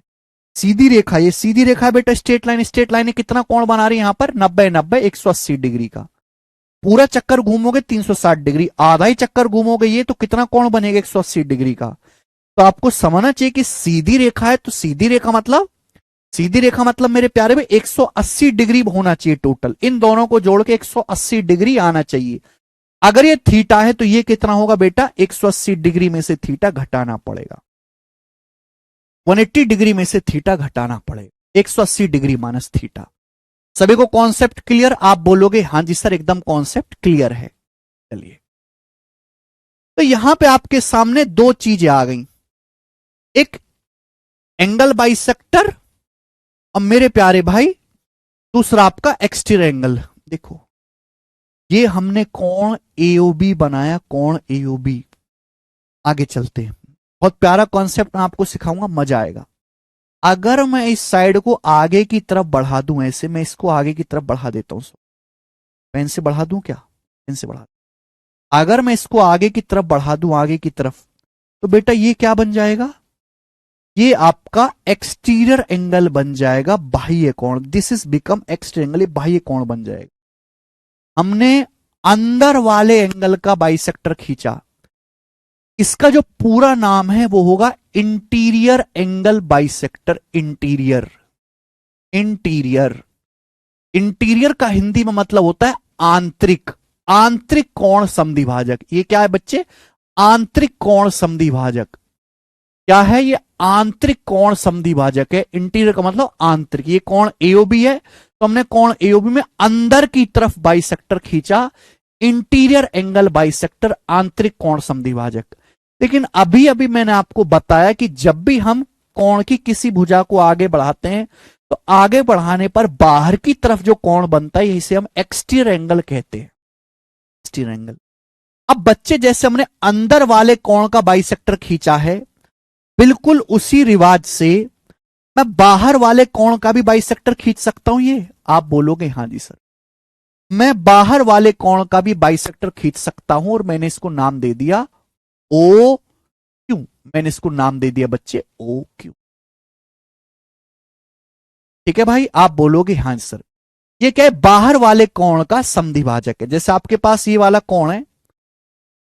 सीधी रेखा, ये सीधी रेखा बेटा, स्ट्रेट लाइन, स्ट्रेट लाइन कितना कोण बना रही है यहां पर? 90 90, 180 डिग्री का। पूरा चक्कर घूमोगे 360 डिग्री, आधा ही चक्कर घूमोगे ये, तो कितना कोण बनेगा? 180 डिग्री का। तो आपको समझना चाहिए कि सीधी रेखा है तो सीधी रेखा मतलब मेरे प्यारे में 180 डिग्री होना चाहिए टोटल। इन दोनों को जोड़ के 180 डिग्री आना चाहिए। अगर ये थीटा है तो ये कितना होगा बेटा? 180 डिग्री में से थीटा घटाना पड़ेगा, 180 डिग्री में से थीटा घटाना पड़ेगा, 180 डिग्री माइनस थीटा। सभी को कॉन्सेप्ट क्लियर? आप बोलोगे हां जी सर एकदम कॉन्सेप्ट क्लियर है। चलिए, तो यहां पे आपके सामने दो चीजें आ गई, एक एंगल बाइसेक्टर और मेरे प्यारे भाई दूसरा आपका एक्सटीरियर एंगल। देखो ये हमने कोण एओबी बनाया, कोण एओबी। आगे चलते हैं, बहुत प्यारा कॉन्सेप्ट मैं आपको सिखाऊंगा, मजा आएगा। अगर मैं इस साइड को आगे की तरफ बढ़ा दूं, ऐसे मैं इसको आगे की तरफ बढ़ा देता हूं, पेन से बढ़ा दूं क्या? पेन से बढ़ा दूं। अगर मैं इसको आगे की तरफ बढ़ा दूं, आगे की तरफ, तो बेटा ये क्या बन जाएगा? ये आपका एक्सटीरियर एंगल बन जाएगा, बाह्य कोण। This is become exterior angle, ये बाह्य कोण बन जाएगा। हमने अंदर वाले एंगल का बाइसेक्टर खींचा, इसका जो पूरा नाम है वो होगा interior angle bisector. Interior, interior, interior का हिंदी में मतलब होता है आंतरिक, आंतरिक कोण समद्विभाजक। ये क्या है बच्चे? आंतरिक कोण समद्विभाजक। क्या है ये? आंतरिक कोण समद्विभाजक है। इंटीरियर का मतलब आंतरिक। ये कोण एओबी है, तो हमने कोण एओबी में अंदर की तरफ बाइसेक्टर खींचा, इंटीरियर एंगल बाइसेक्टर, आंतरिक कोण समद्विभाजक। लेकिन अभी अभी मैंने आपको बताया कि जब भी हम कोण की किसी भुजा को आगे बढ़ाते हैं तो आगे बढ़ाने पर बाहर की तरफ जो कोण बनता है इसे हम एक्सटीरियर एंगल कहते हैं, एक्सटीरियर एंगल। अब बच्चे जैसे हमने अंदर वाले कोण का बाइसेक्टर खींचा है, बिल्कुल उसी रिवाज से मैं बाहर वाले कोण का भी बाइसेक्टर खींच सकता हूं। ये आप बोलोगे हां जी सर, मैं बाहर वाले कोण का भी बाइसेक्टर खींच सकता हूं, और मैंने इसको नाम दे दिया ओ क्यू। मैंने इसको नाम दे दिया बच्चे ओ क्यू। ठीक है भाई, आप बोलोगे हां सर। ये क्या है? बाहर वाले कोण का समद्विभाजक है। जैसे आपके पास ये वाला कोण है,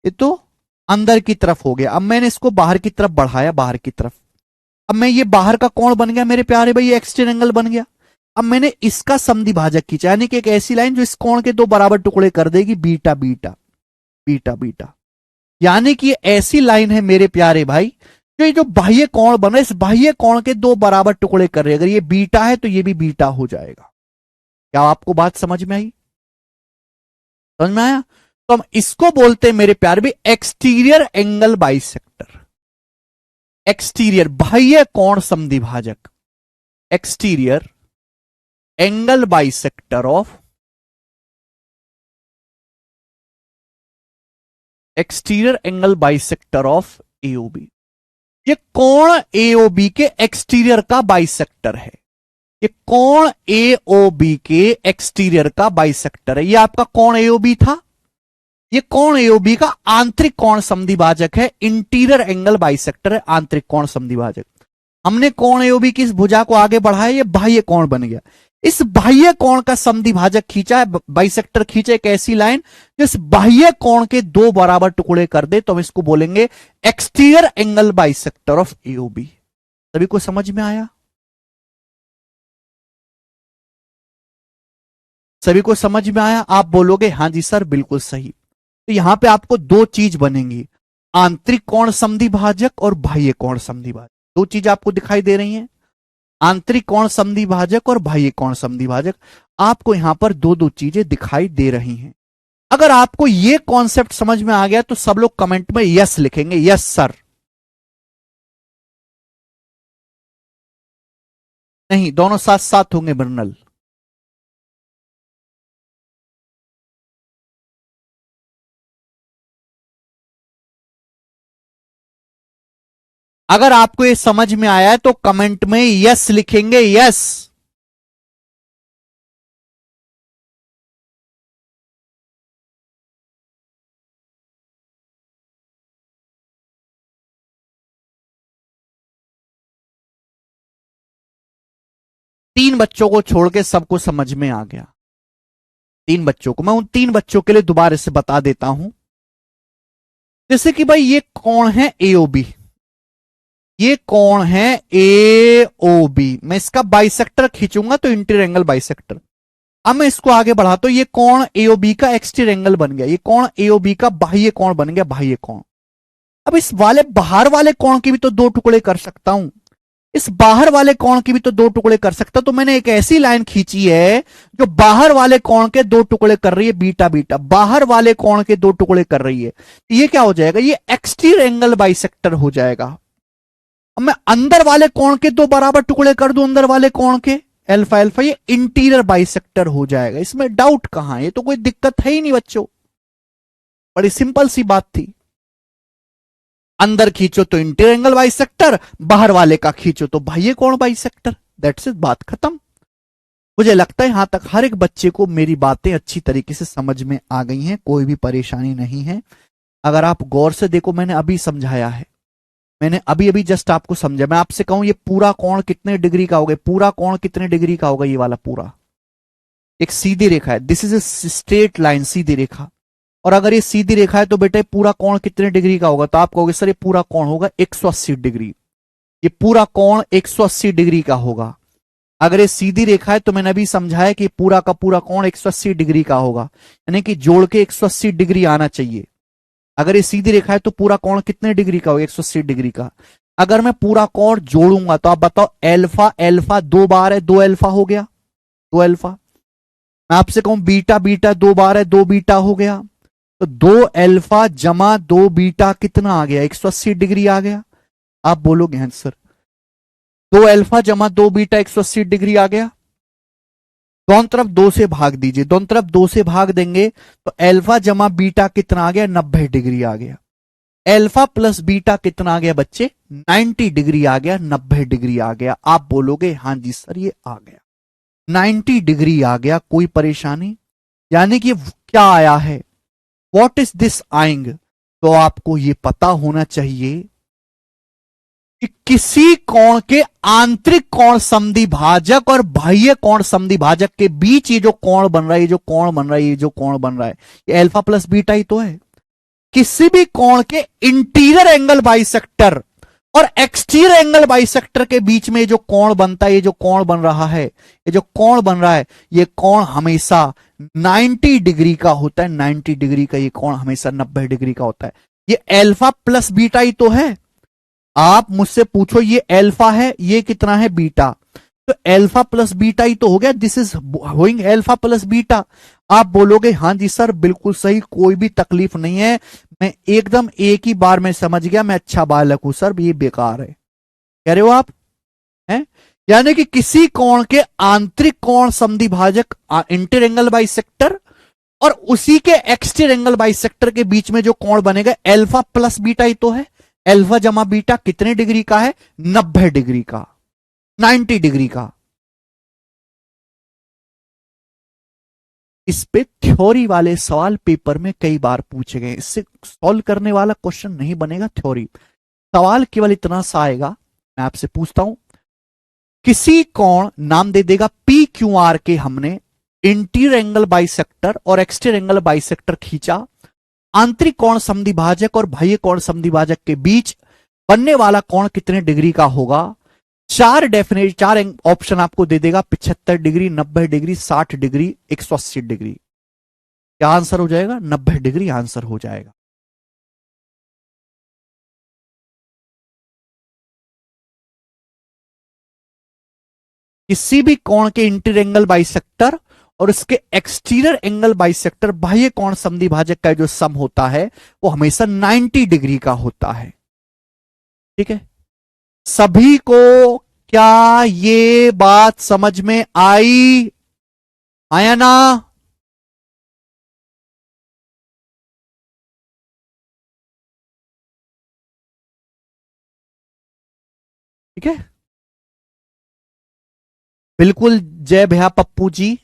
ये तो अंदर की तरफ हो गया, अब मैंने इसको बाहर की तरफ बढ़ाया, बाहर की तरफ, अब मैं ये बाहर का कोण बन गया मेरे प्यारे भाई, ये एक्सटीरियर एंगल बन गया। अब मैंने इसका समद्विभाजक खींचा, यानी कि एक ऐसी लाइन जो इस कोण के दो बराबर टुकड़े कर देगी, बीटा बीटा बीटा बीटा। यानी कि ऐसी लाइन है मेरे प्यारे भाई, जो ये जो बाह्य कोण बन रहा है, इस बाह्य कोण के दो बराबर टुकड़े कर रहे हैं। अगर ये बीटा है तो ये भी बीटा हो जाएगा। क्या आपको बात समझ में आई? समझ में आया? तो हम इसको बोलते हैं मेरे प्यारे भी एक्सटीरियर एंगल बाइसेक्टर। एक्सटीरियर बाह्य कोण समद्विभाजक, exterior angle bisector of, exterior angle bisector of AOB. ये कोण एओबी के एक्सटीरियर का बाइसेक्टर है। ये कोण एओबी के एक्सटीरियर का बाइसेक्टर है। ये आपका कोण एओबी था। ये कोण एओबी का आंतरिक कोण समद्विभाजक है, इंटीरियर एंगल बाइसेक्टर है, आंतरिक कोण समद्विभाजक। हमने कोण एओबी की इस भुजा को आगे बढ़ाया, ये बाह्य कोण बन गया। इस बाह्य कोण का समद्विभाजक खींचा है, बाइसेक्टर खींचा, एक ऐसी लाइन जो इस बाह्य कोण के दो बराबर टुकड़े कर दे, तो हम इसको बोलेंगे exterior angle bisector of AOB. सभी को समझ में आया? सभी को समझ में आया? आप बोलोगे हां जी सर बिल्कुल सही। तो यहां पे आपको दो चीज बनेंगी, आंतरिक कोण समद्विभाजक और बाह्य कोण समद्विभाजक। दो चीज आपको दिखाई दे रही हैं, आंतरिक कोण समद्विभाजक और बाह्य कोण समद्विभाजक। आपको यहां पर दो दो चीजें दिखाई दे रही हैं। अगर आपको यह कॉन्सेप्ट समझ में आ गया तो सब लोग कमेंट में यस लिखेंगे, यस सर। नहीं, दोनों साथ साथ होंगे बर्नल। अगर आपको ये समझ में आया है तो कमेंट में यस लिखेंगे, यस। तीन बच्चों को छोड़ के सबको समझ में आ गया। तीन बच्चों को, मैं उन तीन बच्चों के लिए दोबारा से बता देता हूं। जैसे कि भाई ये कोण है एओबी, ये कोण है एओबी। मैं इसका बाइसेक्टर खींचूंगा तो इंटीरियर एंगल बाइसेक्टर। अब मैं इसको आगे बढ़ा तो ये कोण एओबी का एक्सटीरियर एंगल बन गया, ये कोण एओबी का बाह्य कोण बन गया, बाह्य कोण। अब इस वाले बाहर वाले कोण के भी तो दो टुकड़े कर सकता हूं, इस बाहर वाले कोण की भी तो दो टुकड़े कर सकता। तो मैंने एक ऐसी लाइन खींची है जो बाहर वाले कोण के दो टुकड़े कर रही है, बीटा बीटा, बाहर वाले कोण के दो टुकड़े कर रही है। तो ये क्या हो जाएगा? ये एक्सटीरियर एंगल बाइसेक्टर हो जाएगा। अब मैं अंदर वाले कोण के दो बराबर टुकड़े कर दूं, अंदर वाले कोण के अल्फा अल्फा, ये इंटीरियर बाइसेक्टर हो जाएगा। इसमें डाउट कहां है? ये तो कोई दिक्कत है ही नहीं बच्चों, बड़ी सिंपल सी बात थी। अंदर खींचो तो इंटीरियर एंगल बाइसेक्टर, बाहर वाले का खींचो तो बाह्य कोण बाइसेक्टर। दैट्स इट, बात खत्म। मुझे लगता है यहां तक हर एक बच्चे को मेरी बातें अच्छी तरीके से समझ में आ गई हैं, कोई भी परेशानी नहीं है। अगर आप गौर से देखो, मैंने अभी समझाया है, मैंने अभी अभी जस्ट आपको समझा। मैं आपसे कहूं ये पूरा कोण कितने डिग्री का होगा, पूरा कोण कितने डिग्री का होगा? ये वाला पूरा एक सीधी रेखा है, this is a straight line, सीधी रेखा। और अगर ये सीधी रेखा है तो बेटे पूरा कोण कितने डिग्री का होगा? तो आप कहोगे सर ये पूरा कोण होगा 180 डिग्री। ये पूरा कोण 180 डिग्री का होगा। अगर ये सीधी रेखा है तो मैंने अभी समझाया कि पूरा का पूरा कोण 180 डिग्री का होगा, यानी कि जोड़ के 180 डिग्री आना चाहिए। अगर ये सीधी रेखा है तो पूरा कोण कितने डिग्री का होगा? 180 डिग्री का। अगर मैं पूरा कोण जोड़ूंगा तो आप बताओ, अल्फा अल्फा दो बार है, दो अल्फा हो गया, दो अल्फा। मैं आपसे कहूं बीटा बीटा दो बार है, दो बीटा हो गया। तो दो अल्फा जमा दो बीटा कितना आ गया? 180 डिग्री आ गया। आप बोलोगे हाँ सर, दो अल्फा जमा दो बीटा 180 डिग्री आ गया। दोनों तरफ दो से भाग दीजिए, दोनों तरफ दो से भाग देंगे तो अल्फा जमा बीटा कितना आ गया? 90 डिग्री आ गया। अल्फा प्लस बीटा कितना आ गया बच्चे? 90 डिग्री आ गया, 90 डिग्री आ गया। आप बोलोगे हाँ जी सर ये आ गया, 90 डिग्री आ गया, कोई परेशानी? यानी कि क्या आया है, व्हाट इज दिस आइंग? तो आपको यह पता होना चाहिए कि किसी कोण के आंतरिक कोण समद्विभाजक और बाह्य कोण समद्विभाजक के बीच ये जो कोण बन रहा है, ये जो कोण बन रहा है, ये जो कोण बन रहा है, ये अल्फा प्लस बीटा ही तो है। किसी भी कोण के इंटीरियर एंगल बाइसेक्टर और एक्सटीरियर एंगल बाइसेक्टर के बीच में जो कोण बनता है, ये जो कोण बन रहा है, ये जो कोण बन रहा है, ये कोण हमेशा 90 डिग्री का होता है। 90 डिग्री का ये कोण हमेशा 90 डिग्री का होता है। ये अल्फा प्लस बीटा ही तो है। आप मुझसे पूछो ये अल्फा है, ये कितना है बीटा, तो अल्फा प्लस बीटा ही तो हो गया। This is going alpha plus beta. आप बोलोगे हाँ जी सर बिल्कुल सही, कोई भी तकलीफ नहीं है, मैं एकदम एक ही बार में समझ गया, मैं अच्छा बालक हूं सर, ये बेकार है, कह रहे हो आप हैं। यानी कि किसी कोण के आंतरिक कोण समद्विभाजक इंटर एंगल बाइसेक्टर और उसी के एक्सटीरियर एंगल बाइसेक्टर के बीच में जो कोण बनेगा अल्फा प्लस बीटा ही तो है। अल्फा जमा बीटा कितने डिग्री का है? 90 डिग्री का, 90 डिग्री का। इस पे थ्योरी वाले सवाल पेपर में कई बार पूछे गए, इससे सॉल्व करने वाला क्वेश्चन नहीं बनेगा थ्योरी। सवाल केवल इतना सा आएगा, मैं आपसे पूछता हूं, किसी कोण नाम दे देगा पी क्यू आर के, हमने इंटीरियर एंगल बाइसेक्टर और एक्सटीरियर एंगल बाइसेक्टर खींचा, आंतरिक कोण समद्विभाजक और बाह्य कोण समद्विभाजक के बीच बनने वाला कोण कितने डिग्री का होगा? चार ऑप्शन आपको दे देगा, 75 डिग्री, 90 डिग्री, 60 डिग्री, 180 डिग्री। क्या आंसर हो जाएगा? 90 डिग्री आंसर हो जाएगा। किसी भी कोण के इंटीरियर एंगल बाइसेक्टर और उसके एक्सटीरियर एंगल बाइसेक्टर बाह्य कोण समद्विभाजक का जो सम होता है वो हमेशा 90 डिग्री का होता है। ठीक है, सभी को क्या ये बात समझ में आई? आया ना? ठीक है, बिल्कुल। जय भैया पप्पू जी।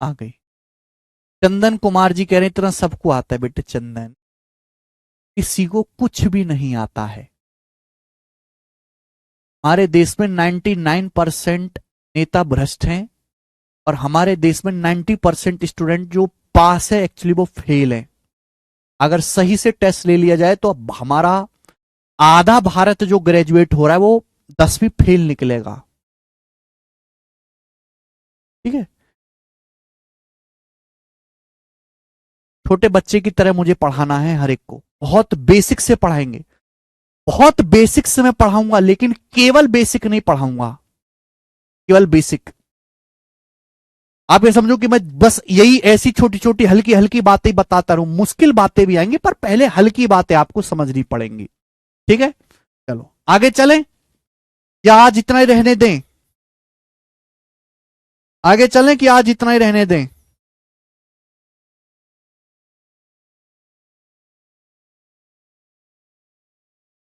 आ गई। चंदन कुमार जी कह रहे हैं इतना सबको आता है बेटे। चंदन, किसी को कुछ भी नहीं आता है। हमारे देश में 99% नेता भ्रष्ट हैं और हमारे देश में 90% स्टूडेंट जो पास है एक्चुअली वो फेल है। अगर सही से टेस्ट ले लिया जाए तो अब हमारा आधा भारत जो ग्रेजुएट हो रहा है वो 10वीं फेल निकलेगा। ठीक है, छोटे बच्चे की तरह मुझे पढ़ाना है हर एक को, बहुत बेसिक से पढ़ाएंगे, बहुत बेसिक से मैं पढ़ाऊंगा, लेकिन केवल बेसिक नहीं पढ़ाऊंगा, केवल बेसिक। आप ये समझो कि मैं बस यही ऐसी छोटी छोटी हल्की हल्की बातें बताता रहूं, मुश्किल बातें भी आएंगी पर पहले हल्की बातें आपको समझनी पड़ेंगी। ठीक है, चलो आगे चलें या आज इतना ही रहने दें? आगे चलें कि आज इतना ही रहने दें?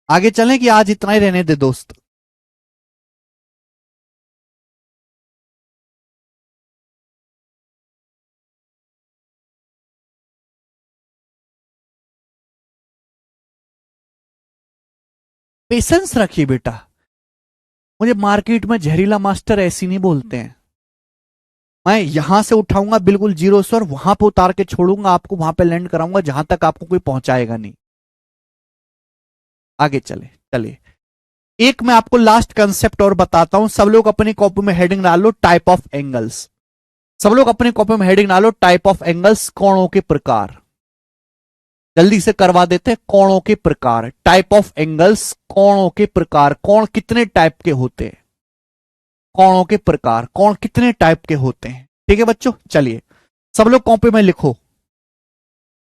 आगे चलें कि आज इतना ही रहने दे दोस्त? पेशेंस रखिए बेटा। मुझे मार्केट में जहरीला मास्टर ऐसी नहीं बोलते हैं। मैं यहां से उठाऊंगा बिल्कुल जीरो से और वहां पे उतार के छोड़ूंगा, आपको वहां पे लैंड कराऊंगा जहां तक आपको कोई पहुंचाएगा नहीं। आगे चले चलिए, एक मैं आपको लास्ट कंसेप्ट और बताता हूं। सब लोग अपनी कॉपी में हेडिंग डाल लो टाइप ऑफ एंगल्स। सब लोग अपनी कॉपी में हेडिंग डालो टाइप ऑफ एंगल्स, कोणों के प्रकार। जल्दी से करवा देते हैं। कोणों के प्रकार, टाइप ऑफ एंगल्स, कोणों के प्रकार। कोण कितने टाइप के होते हैं? कोणों के प्रकार, कोण कितने टाइप के होते हैं? ठीक है बच्चों, चलिए सब लोग कॉपी में लिखो।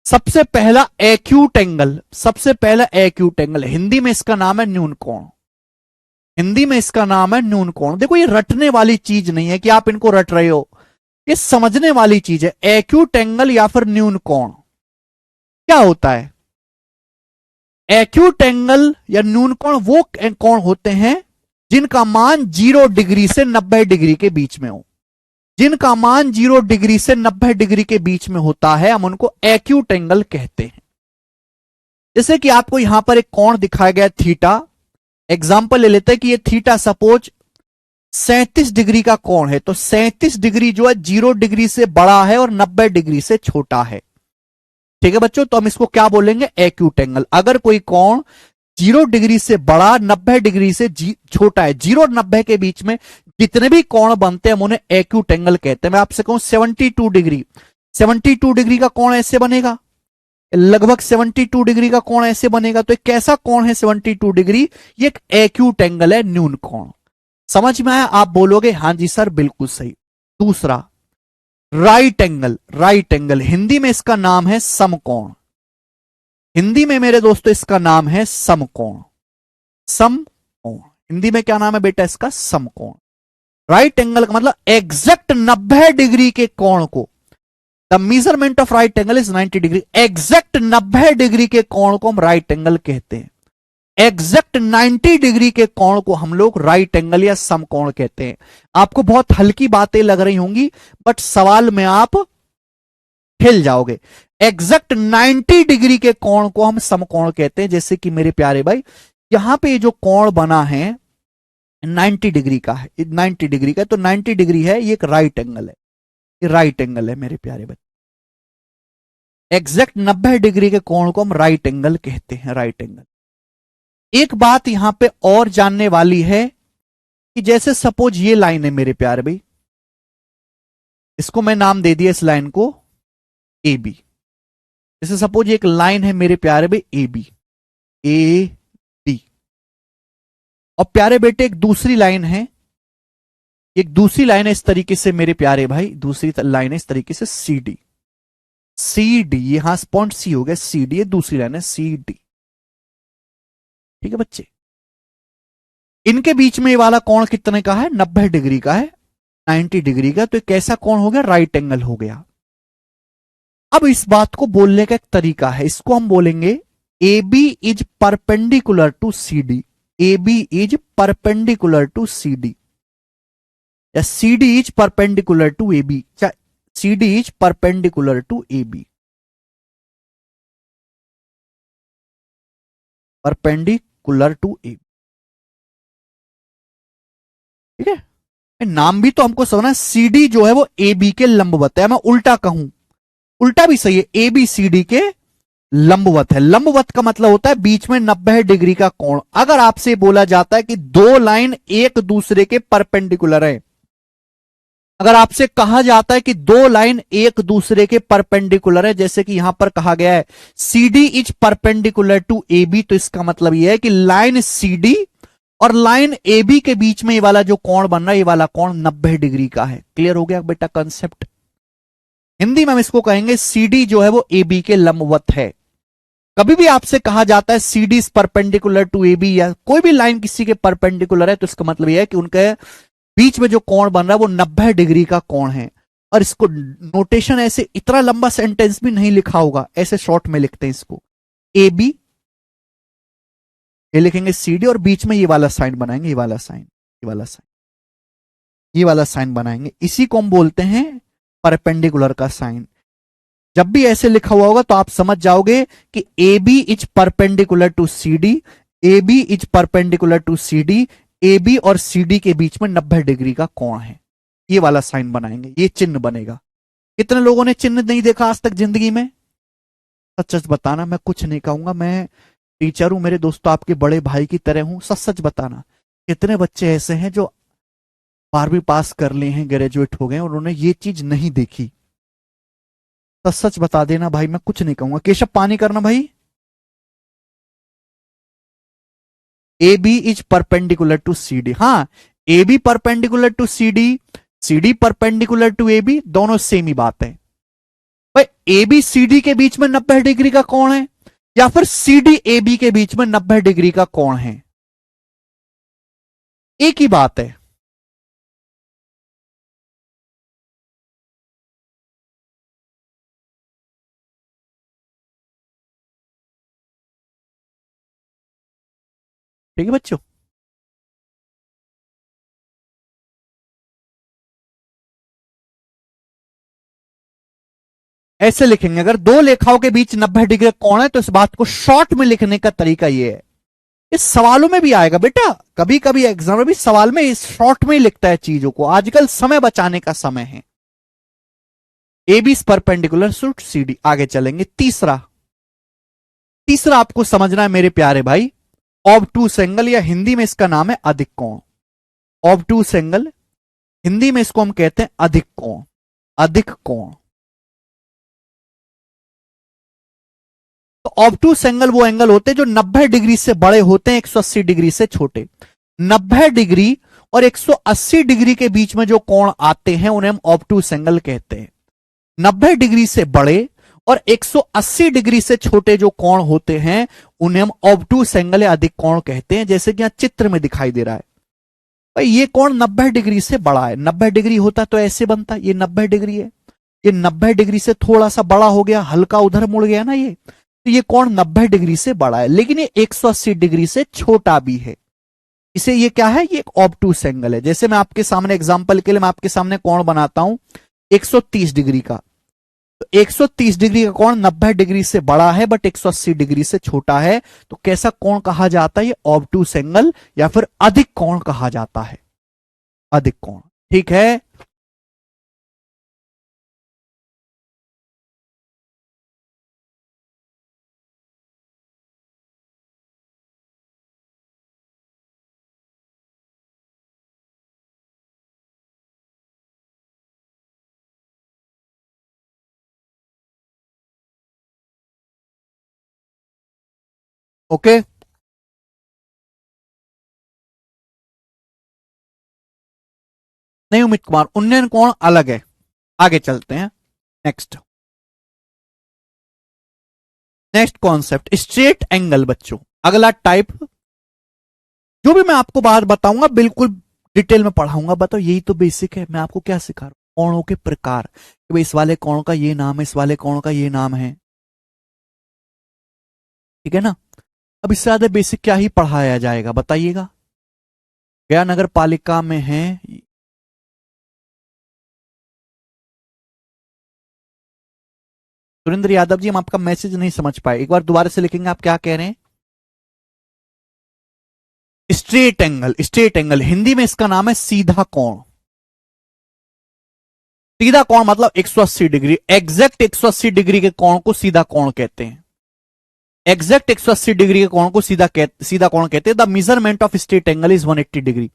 सबसे पहला एक्यूट एंगल, सबसे पहला एक्यूट एंगल, हिंदी में इसका नाम है न्यून कोण। हिंदी में इसका नाम है न्यून कोण। देखो ये रटने वाली चीज नहीं है कि आप इनको रट रहे हो, ये समझने वाली चीज है। एक्यूट एंगल या फिर न्यून कोण क्या होता है? एक्यूट एंगल या न्यून कोण वो कोण होते हैं जिनका मान 0 डिग्री से 90 डिग्री के बीच में हो। जिनका मान 0 डिग्री से 90 डिग्री के बीच में होता है हम उनको एक्यूट एंगल कहते हैं। जैसे कि आपको यहां पर एक कोण दिखाया गया थीटा, एग्जाम्पल ले लेते हैं कि ये थीटा सपोज 37 डिग्री का कोण है, तो 37 डिग्री जो है 0 डिग्री से बड़ा है और 90 डिग्री से छोटा है। ठीक है बच्चों, तो हम इसको क्या बोलेंगे, एक्यूट एंगल। अगर कोई कोण 0 डिग्री से बड़ा 90 डिग्री से छोटा है, 0 और 90 के बीच में जितने भी कोण बनते हैं हम उन्हें एक्यूट एंगल कहते हैं। मैं आपसे कहूं 72 डिग्री, 72 डिग्री का कोण ऐसे बनेगा, लगभग 72 डिग्री का कोण ऐसे बनेगा। तो एक कैसा कोण है 72 डिग्री, ये एक एक्यूट एंगल है, न्यून कोण। समझ में आया? आप बोलोगे हां जी सर बिल्कुल सही। दूसरा right angle, right angle Hindi में इसका नाम है समकोण। हिंदी में मेरे दोस्तों इसका नाम है समकोण। समकोण हिंदी में क्या नाम है बेटा इसका, समकोण। राइट एंगल का मतलब एग्जैक्ट 90 डिग्री के कोण को, the measurement of right angle is 90 degree. Exact 90 degree के कोण को हम राइट एंगल कहते हैं। एग्जैक्ट 90 डिग्री के कोण को हम लोग राइट एंगल या समकोण कहते हैं। आपको बहुत हल्की बातें लग रही होंगी, बट सवाल में आप हिल जाओगे। एग्जैक्ट 90 डिग्री के कोण को हम समकोण कहते हैं। जैसे कि मेरे प्यारे भाई यहां पे जो कोण बना है 90 डिग्री का है, 90 डिग्री का, तो 90 डिग्री है, ये एक राइट एंगल है, ये राइट एंगल है मेरे प्यारे बच्चे। एग्जैक्ट 90 डिग्री के कोण को हम राइट एंगल कहते हैं, राइट एंगल। एक बात यहां पे और जानने वाली है कि जैसे सपोज ये लाइन है मेरे प्यारे भाई, इसको मैं नाम दे दिया इस लाइन को ए बी। जैसे सपोज एक लाइन है मेरे प्यारे भाई ए बी, ए बी, और प्यारे बेटे एक दूसरी लाइन है, एक दूसरी लाइन है इस तरीके से मेरे प्यारे भाई, दूसरी लाइन है इस तरीके से सी डी, सी डी, यहां पॉइंट सी हो गया, सी डी, ये दूसरी लाइन है सी डी। ठीक है बच्चे, इनके बीच में ये वाला कोण कितने का है, 90 डिग्री का है, 90 डिग्री का। तो एक कैसा कोण हो गया, राइट एंगल हो गया। अब इस बात को बोलने का एक तरीका है, इसको हम बोलेंगे A B is perpendicular to C D, A B is perpendicular to C D, या C D is perpendicular to A B, C D is perpendicular to A B, perpendicular to A B. ठीक है, नाम भी तो हमको समझना है, C D जो है वो ए बी के लंबवत है। मैं उल्टा कहूं, उल्टा भी सही है, ए बी सी डी के लंबवत है। लंबवत का मतलब होता है बीच में 90 डिग्री का कोण। अगर आपसे बोला जाता है कि दो लाइन एक दूसरे के परपेंडिकुलर है, अगर आपसे कहा जाता है कि दो लाइन एक दूसरे के परपेंडिकुलर है, जैसे कि यहां पर कहा गया है C D is perpendicular to A B, तो इसका मतलब यह है कि लाइन सी डी और लाइन ए बी के बीच में ये वाला जो कोण बन रहा है, ये वाला कोण 90 डिग्री का है। क्लियर हो गया बेटा कंसेप्ट? हिंदी में हम इसको कहेंगे सी डी जो है वो ए बी के लंबवत है। कभी भी आपसे कहा जाता है C D is perpendicular to A B, या कोई भी लाइन किसी के परपेंडिकुलर है, तो इसका मतलब यह है कि उनके बीच में जो कोण बन रहा है वो 90 डिग्री का कोण है। और इसको नोटेशन ऐसे इतना लंबा सेंटेंस भी नहीं लिखा होगा, ऐसे शॉर्ट में लिखते हैं इसको, ए बी, ये लिखेंगे सी डी, और बीच में ये वाला साइन बनाएंगे, ये वाला साइन, ये वाला साइन, ये वाला साइन बनाएंगे। इसी को हम बोलते हैं परपेंडिकुलर का साइन। जब भी ऐसे लिखा हुआ होगा तो आप समझ जाओगे कि A B is perpendicular to C D, A B is perpendicular to C D, A B और सी डी के बीच में 90 डिग्री का कोण है। ये वाला साइन बनाएंगे, ये चिन्ह बनेगा। कितने लोगों ने चिन्ह नहीं देखा आज तक जिंदगी में? सच सच बताना, मैं कुछ नहीं कहूंगा, मैं टीचर हूं मेरे दोस्तों, आपके बड़े भाई की तरह हूं। सच सच बताना, कितने बच्चे ऐसे हैं जो 12वीं पास कर लिए हैं, ग्रेजुएट हो गए, उन्होंने ये चीज नहीं देखी? सच सच बता देना भाई, मैं कुछ नहीं कहूंगा। केशव पानी करना भाई। A B is perpendicular to C D, हाँ A B perpendicular to C D perpendicular to A B, दोनों सेम ही बात है भाई। ए बी सी डी के बीच में 90 डिग्री का कोण है, या फिर सी डी ए बी के बीच में 90 डिग्री का कोण है, एक ही बात है। ठीक है बच्चों, ऐसे लिखेंगे। अगर दो लेखाओं के बीच 90 डिग्री कोण है तो इस बात को शॉर्ट में लिखने का तरीका यह है, इस सवालों में भी आएगा बेटा, कभी कभी एग्जाम में भी सवाल में इस शॉर्ट में ही लिखता है चीजों को। आजकल समय बचाने का समय है। AB is perpendicular to CD। आगे चलेंगे। तीसरा आपको समझना है मेरे प्यारे भाई, ऑब्टूस एंगल, या हिंदी में इसका नाम है अधिक कोण। ऑब्टूस एंगल, हिंदी में इसको हम कहते हैं अधिक कोण। अधिक कोण। तो ऑब्टूस एंगल वो एंगल होते हैं जो 90 डिग्री से बड़े होते हैं 180 डिग्री से छोटे। 90 डिग्री और 180 डिग्री के बीच में जो कोण आते हैं उन्हें हम ऑब्टूस एंगल कहते हैं। 90 डिग्री से बड़े और 180 डिग्री से छोटे जो कोण होते हैं उन्हें हम ऑब्टूस एंगल या अधिक कोण कहते हैं। जैसे कि यहां चित्र में दिखाई दे रहा है भाई, ये कोण 90 डिग्री से बड़ा है। 90 डिग्री होता तो ऐसे बनता, ये 90 डिग्री है, ये 90 डिग्री से थोड़ा सा बड़ा हो गया, हल्का उधर मुड़ गया ना ये, तो ये कोण 90 डिग्री से बड़ा है। लेकिन ये 180 डिग्री से छोटा भी है। इसे ये क्या है, ये एक ऑब्टूस एंगल है। जैसे मैं आपके सामने एग्जांपल के लिए मैं आपके सामने कोण बनाता हूं 130 डिग्री का, तो 130 डिग्री का कोण 90 डिग्री से बड़ा है बट 180 डिग्री से छोटा है, तो कैसा कोण कहा जाता है, ये ऑब्टूस एंगल या फिर अधिक कोण कहा जाता है। अधिक कोण, ठीक है। ओके, नहीं उम्मीद कुमार, उन्नयन कोण अलग है। आगे चलते हैं। Next concept straight angle. बच्चों अगला टाइप, जो भी मैं आपको बात बताऊंगा बिल्कुल डिटेल में पढ़ाऊंगा। बताओ, यही तो बेसिक है। मैं आपको क्या सिखा रहा हूं, कोणों के प्रकार, कि भाई इस वाले कोण का ये नाम है, इस वाले कोण का ये नाम है, ठीक है ना। अब इससे ज्यादा बेसिक क्या ही पढ़ाया जाएगा बताइएगा। गया नगर पालिका में है, सुरेंद्र यादव जी, हम आपका मैसेज नहीं समझ पाए, एक बार दोबारा से लिखेंगे। आप क्या कह रहे हैं? Straight angle. Straight angle Hindi में इसका नाम है सीधा कोण। सीधा कोण मतलब 180 डिग्री, एग्जैक्ट 180 डिग्री के कोण को सीधा कोण कहते हैं। एग्जैक्ट 180 डिग्री के कोण को सीधा कोण कहते हैं। The measurement of straight angle is 180 degree.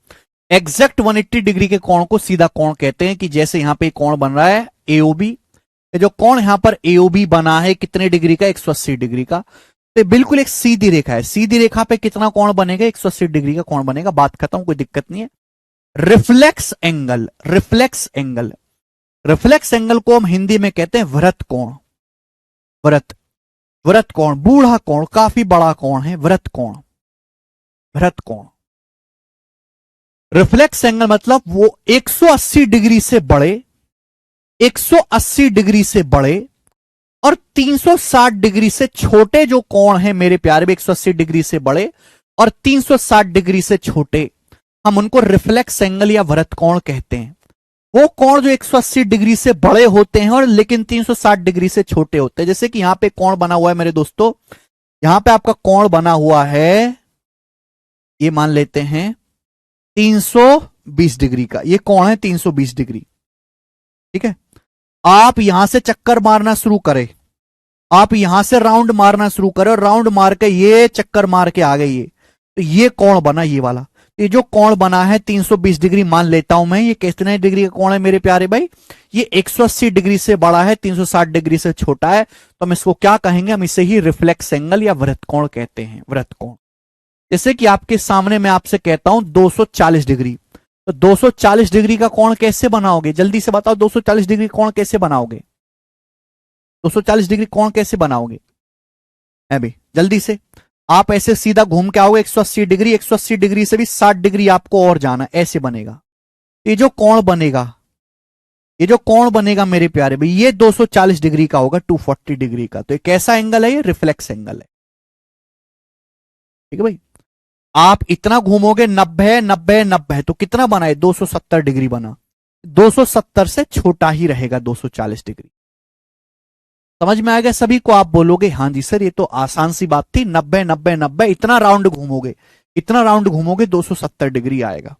Exact 180 degree के कोण को सीधा कोण कहते हैं। कि जैसे यहां पे कोण बन रहा है एओबी, जो कोण यहां पर एओबी बना है कितने डिग्री का, 180 डिग्री का। तो बिल्कुल एक सीधी रेखा है। सीधी रेखा पे कितना कोण बनेगा, 180 डिग्री का कोण बनेगा। बात खत्म, कोई दिक्कत नहीं है। Reflex angle. Reflex angle, reflex angle को हम हिंदी में कहते हैं वृत्त कोण। वृत्त कोण, बूढ़ा कोण, काफी बड़ा कोण है वृत्त कोण। वृत्त कोण, रिफ्लेक्स एंगल मतलब वो 180 डिग्री से बड़े, 180 डिग्री से बड़े और 360 डिग्री से छोटे जो कोण है मेरे प्यारे, 180 डिग्री से बड़े और 360 डिग्री से छोटे, हम उनको रिफ्लेक्स एंगल या वृत्त कोण कहते हैं। वो कोण जो 180 डिग्री से बड़े होते हैं और लेकिन 360 डिग्री से छोटे होते हैं। जैसे कि यहां पे कोण बना हुआ है मेरे दोस्तों, यहां पे आपका कोण बना हुआ है, ये मान लेते हैं 320 डिग्री का, ये कोण है 320 डिग्री, ठीक है। आप यहां से चक्कर मारना शुरू करें, आप यहां से राउंड मारना शुरू करें और राउंड मार के ये चक्कर मार के आ गए, ये तो ये कोण बना, ये वाला। ये जो कोण बना है 320 डिग्री मान लेता हूं मैं, ये कितने डिग्री का कोण है मेरे प्यारे भाई, ये 180 डिग्री से बड़ा है, 360 डिग्री से छोटा है, तो हम इसको क्या कहेंगे, हम इसे ही रिफ्लेक्स एंगल या वृत्त कोण कहते हैं। वृत्त कोण, जैसे कि आपके सामने मैं आपसे कहता हूं 240 डिग्री, तो 240 डिग्री का कोण कैसे बनाओगे, जल्दी से बताओ। 240 डिग्री कोण कैसे बनाओगे, 240 डिग्री कोण कैसे बनाओगे, मैं भी जल्दी से। आप ऐसे सीधा घूम के आओगे 180 डिग्री, 180 डिग्री से भी 60 डिग्री आपको और जाना, ऐसे बनेगा। ये जो कोण बनेगा, ये जो कोण बनेगा मेरे प्यारे भाई, ये 240 डिग्री का होगा, 240 डिग्री का। तो ये कैसा एंगल है, ये रिफ्लेक्स एंगल है, ठीक है भाई। आप इतना घूमोगे 90 90 90, तो कितना बना है, 270 डिग्री बना। 270 से छोटा ही रहेगा 240 डिग्री, समझ में आ गया सभी को? आप बोलोगे हाँ जी सर ये तो आसान सी बात थी, 90 90 90 इतना राउंड घूमोगे, इतना राउंड घूमोगे 270 डिग्री आएगा।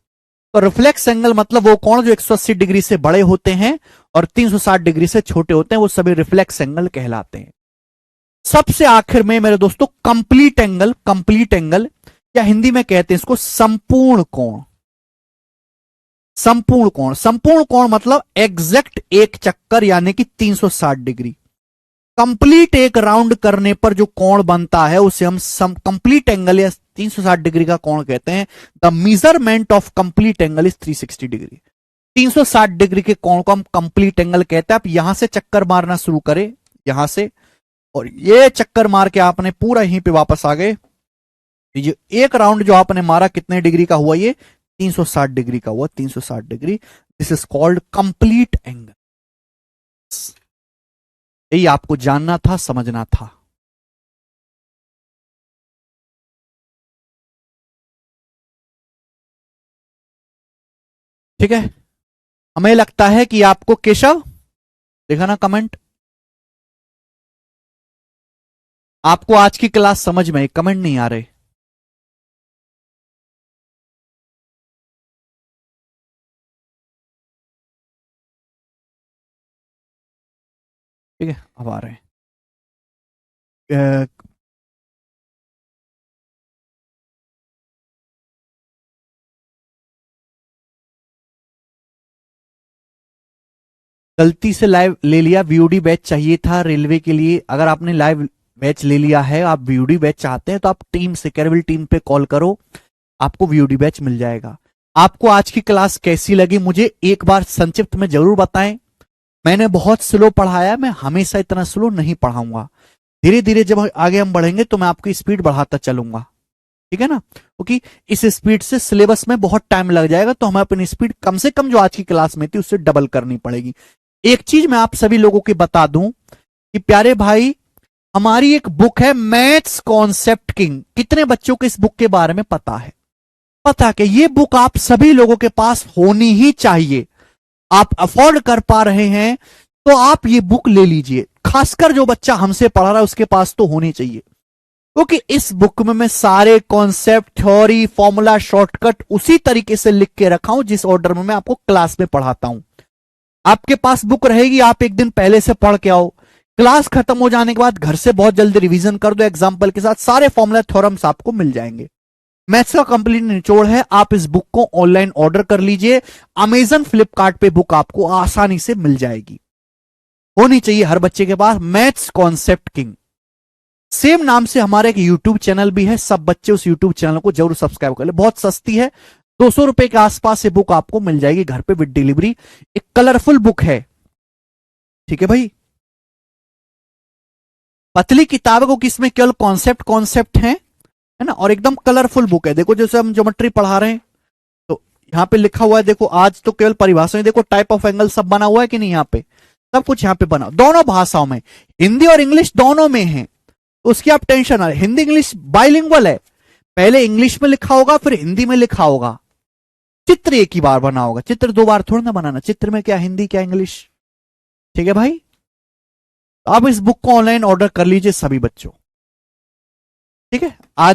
तो रिफ्लेक्स एंगल मतलब वो कोण जो 180 डिग्री से बड़े होते हैं और 360 डिग्री से छोटे होते हैं, वो सभी रिफ्लेक्स एंगल कहलाते हैं। सबसे आखिर में मेरे दोस्तों कंप्लीट एंगल, कंप्लीट एंगल या हिंदी में कहते हैं इसको संपूर्ण कोण। संपूर्ण कोण, संपूर्ण कोण मतलब एग्जैक्ट एक चक्कर यानी कि 360 डिग्री। कंप्लीट एक राउंड करने पर जो कोण बनता है उसे हम कंप्लीट एंगल या 360 डिग्री का कोण कहते हैं। The measurement of complete angle is 360 degree. 360 degree के कोण को हम कंप्लीट एंगल कहते हैं। आप यहां से चक्कर मारना शुरू करें, यहां से, और ये चक्कर मार के आपने पूरा यहीं पे वापस आ गए। ये एक राउंड जो आपने मारा कितने डिग्री का हुआ? ये 360 डिग्री का हुआ, 360 degree. This is called complete angle. यही आपको जानना था, समझना था। ठीक है, हमें लगता है कि आपको, केशव देखा ना कमेंट, आपको आज की क्लास समझ में, कमेंट नहीं आ रहे। ठीक है, अब आ रहे हैं। गलती से लाइव ले लिया, वीओडी बैच चाहिए था रेलवे के लिए। अगर आपने लाइव बैच ले लिया है, आप वीओडी बैच चाहते हैं, तो आप टीम से, कैरविल टीम पे कॉल करो, आपको वीओडी बैच मिल जाएगा। आपको आज की क्लास कैसी लगी मुझे एक बार संक्षिप्त में जरूर बताएं। मैंने बहुत स्लो पढ़ाया, मैं हमेशा इतना स्लो नहीं पढ़ाऊंगा। धीरे धीरे जब आगे हम बढ़ेंगे तो मैं आपकी स्पीड बढ़ाता चलूंगा, ठीक है ना? क्योंकि इस स्पीड से सिलेबस में बहुत टाइम लग जाएगा, तो हमें अपनी स्पीड कम से कम जो आज की क्लास में थी उससे डबल करनी पड़ेगी। एक चीज मैं आप सभी लोगों की बता दूं कि प्यारे भाई, हमारी एक बुक है मैथ्स कॉन्सेप्ट किंग। कितने बच्चों को इस बुक के बारे में पता है? पता कि ये बुक आप सभी लोगों के पास होनी ही चाहिए। आप अफोर्ड कर पा रहे हैं तो आप ये बुक ले लीजिए। खासकर जो बच्चा हमसे पढ़ रहा है उसके पास तो होनी चाहिए, क्योंकि इस बुक में मैं सारे कॉन्सेप्ट, थ्योरी, फॉर्मूला, शॉर्टकट उसी तरीके से लिख के रखा हूं जिस ऑर्डर में मैं आपको क्लास में पढ़ाता हूं। आपके पास बुक रहेगी, आप एक दिन पहले से पढ़ के आओ, क्लास खत्म हो जाने के बाद घर से बहुत जल्दी रिवीजन कर दो, एग्जाम्पल के साथ सारे फॉर्मूला, थ्योरम्स आपको मिल जाएंगे। मैथ्स का कंप्लीट निचोड़ है। आप इस बुक को ऑनलाइन ऑर्डर कर लीजिए, अमेजन, फ्लिपकार्ट पे बुक आपको आसानी से मिल जाएगी। होनी चाहिए हर बच्चे के पास मैथ्स कॉन्सेप्ट किंग। सेम नाम से हमारा एक यूट्यूब चैनल भी है, सब बच्चे उस यूट्यूब चैनल को जरूर सब्सक्राइब कर ले। बहुत सस्ती है, 200 रुपए के आसपास ये बुक आपको मिल जाएगी घर पे विद डिलीवरी। एक कलरफुल बुक है, ठीक है भाई। पतली किताब को किसमें केवल कॉन्सेप्ट कॉन्सेप्ट है ना, और एकदम कलरफुल बुक है। देखो जैसे हम ज्योमेट्री पढ़ा रहे हैं तो यहाँ पे लिखा हुआ है, देखो आज तो केवल परिभाषा में, देखो टाइप ऑफ एंगल सब बना हुआ है कि नहीं, यहाँ पे सब कुछ यहाँ पे बना, दोनों भाषाओं में, हिंदी और इंग्लिश दोनों में है। तो उसकी आप टेंशन ना, हिंदी इंग्लिश बाइलिंगुअल है, पहले इंग्लिश में लिखा होगा फिर हिंदी में लिखा होगा। चित्र एक ही बार बना होगा, चित्र दो बार थोड़ा ना बनाना, चित्र में क्या हिंदी क्या इंग्लिश, ठीक है भाई। तो आप इस बुक को ऑनलाइन ऑर्डर कर लीजिए सभी बच्चों, ठीक है। आज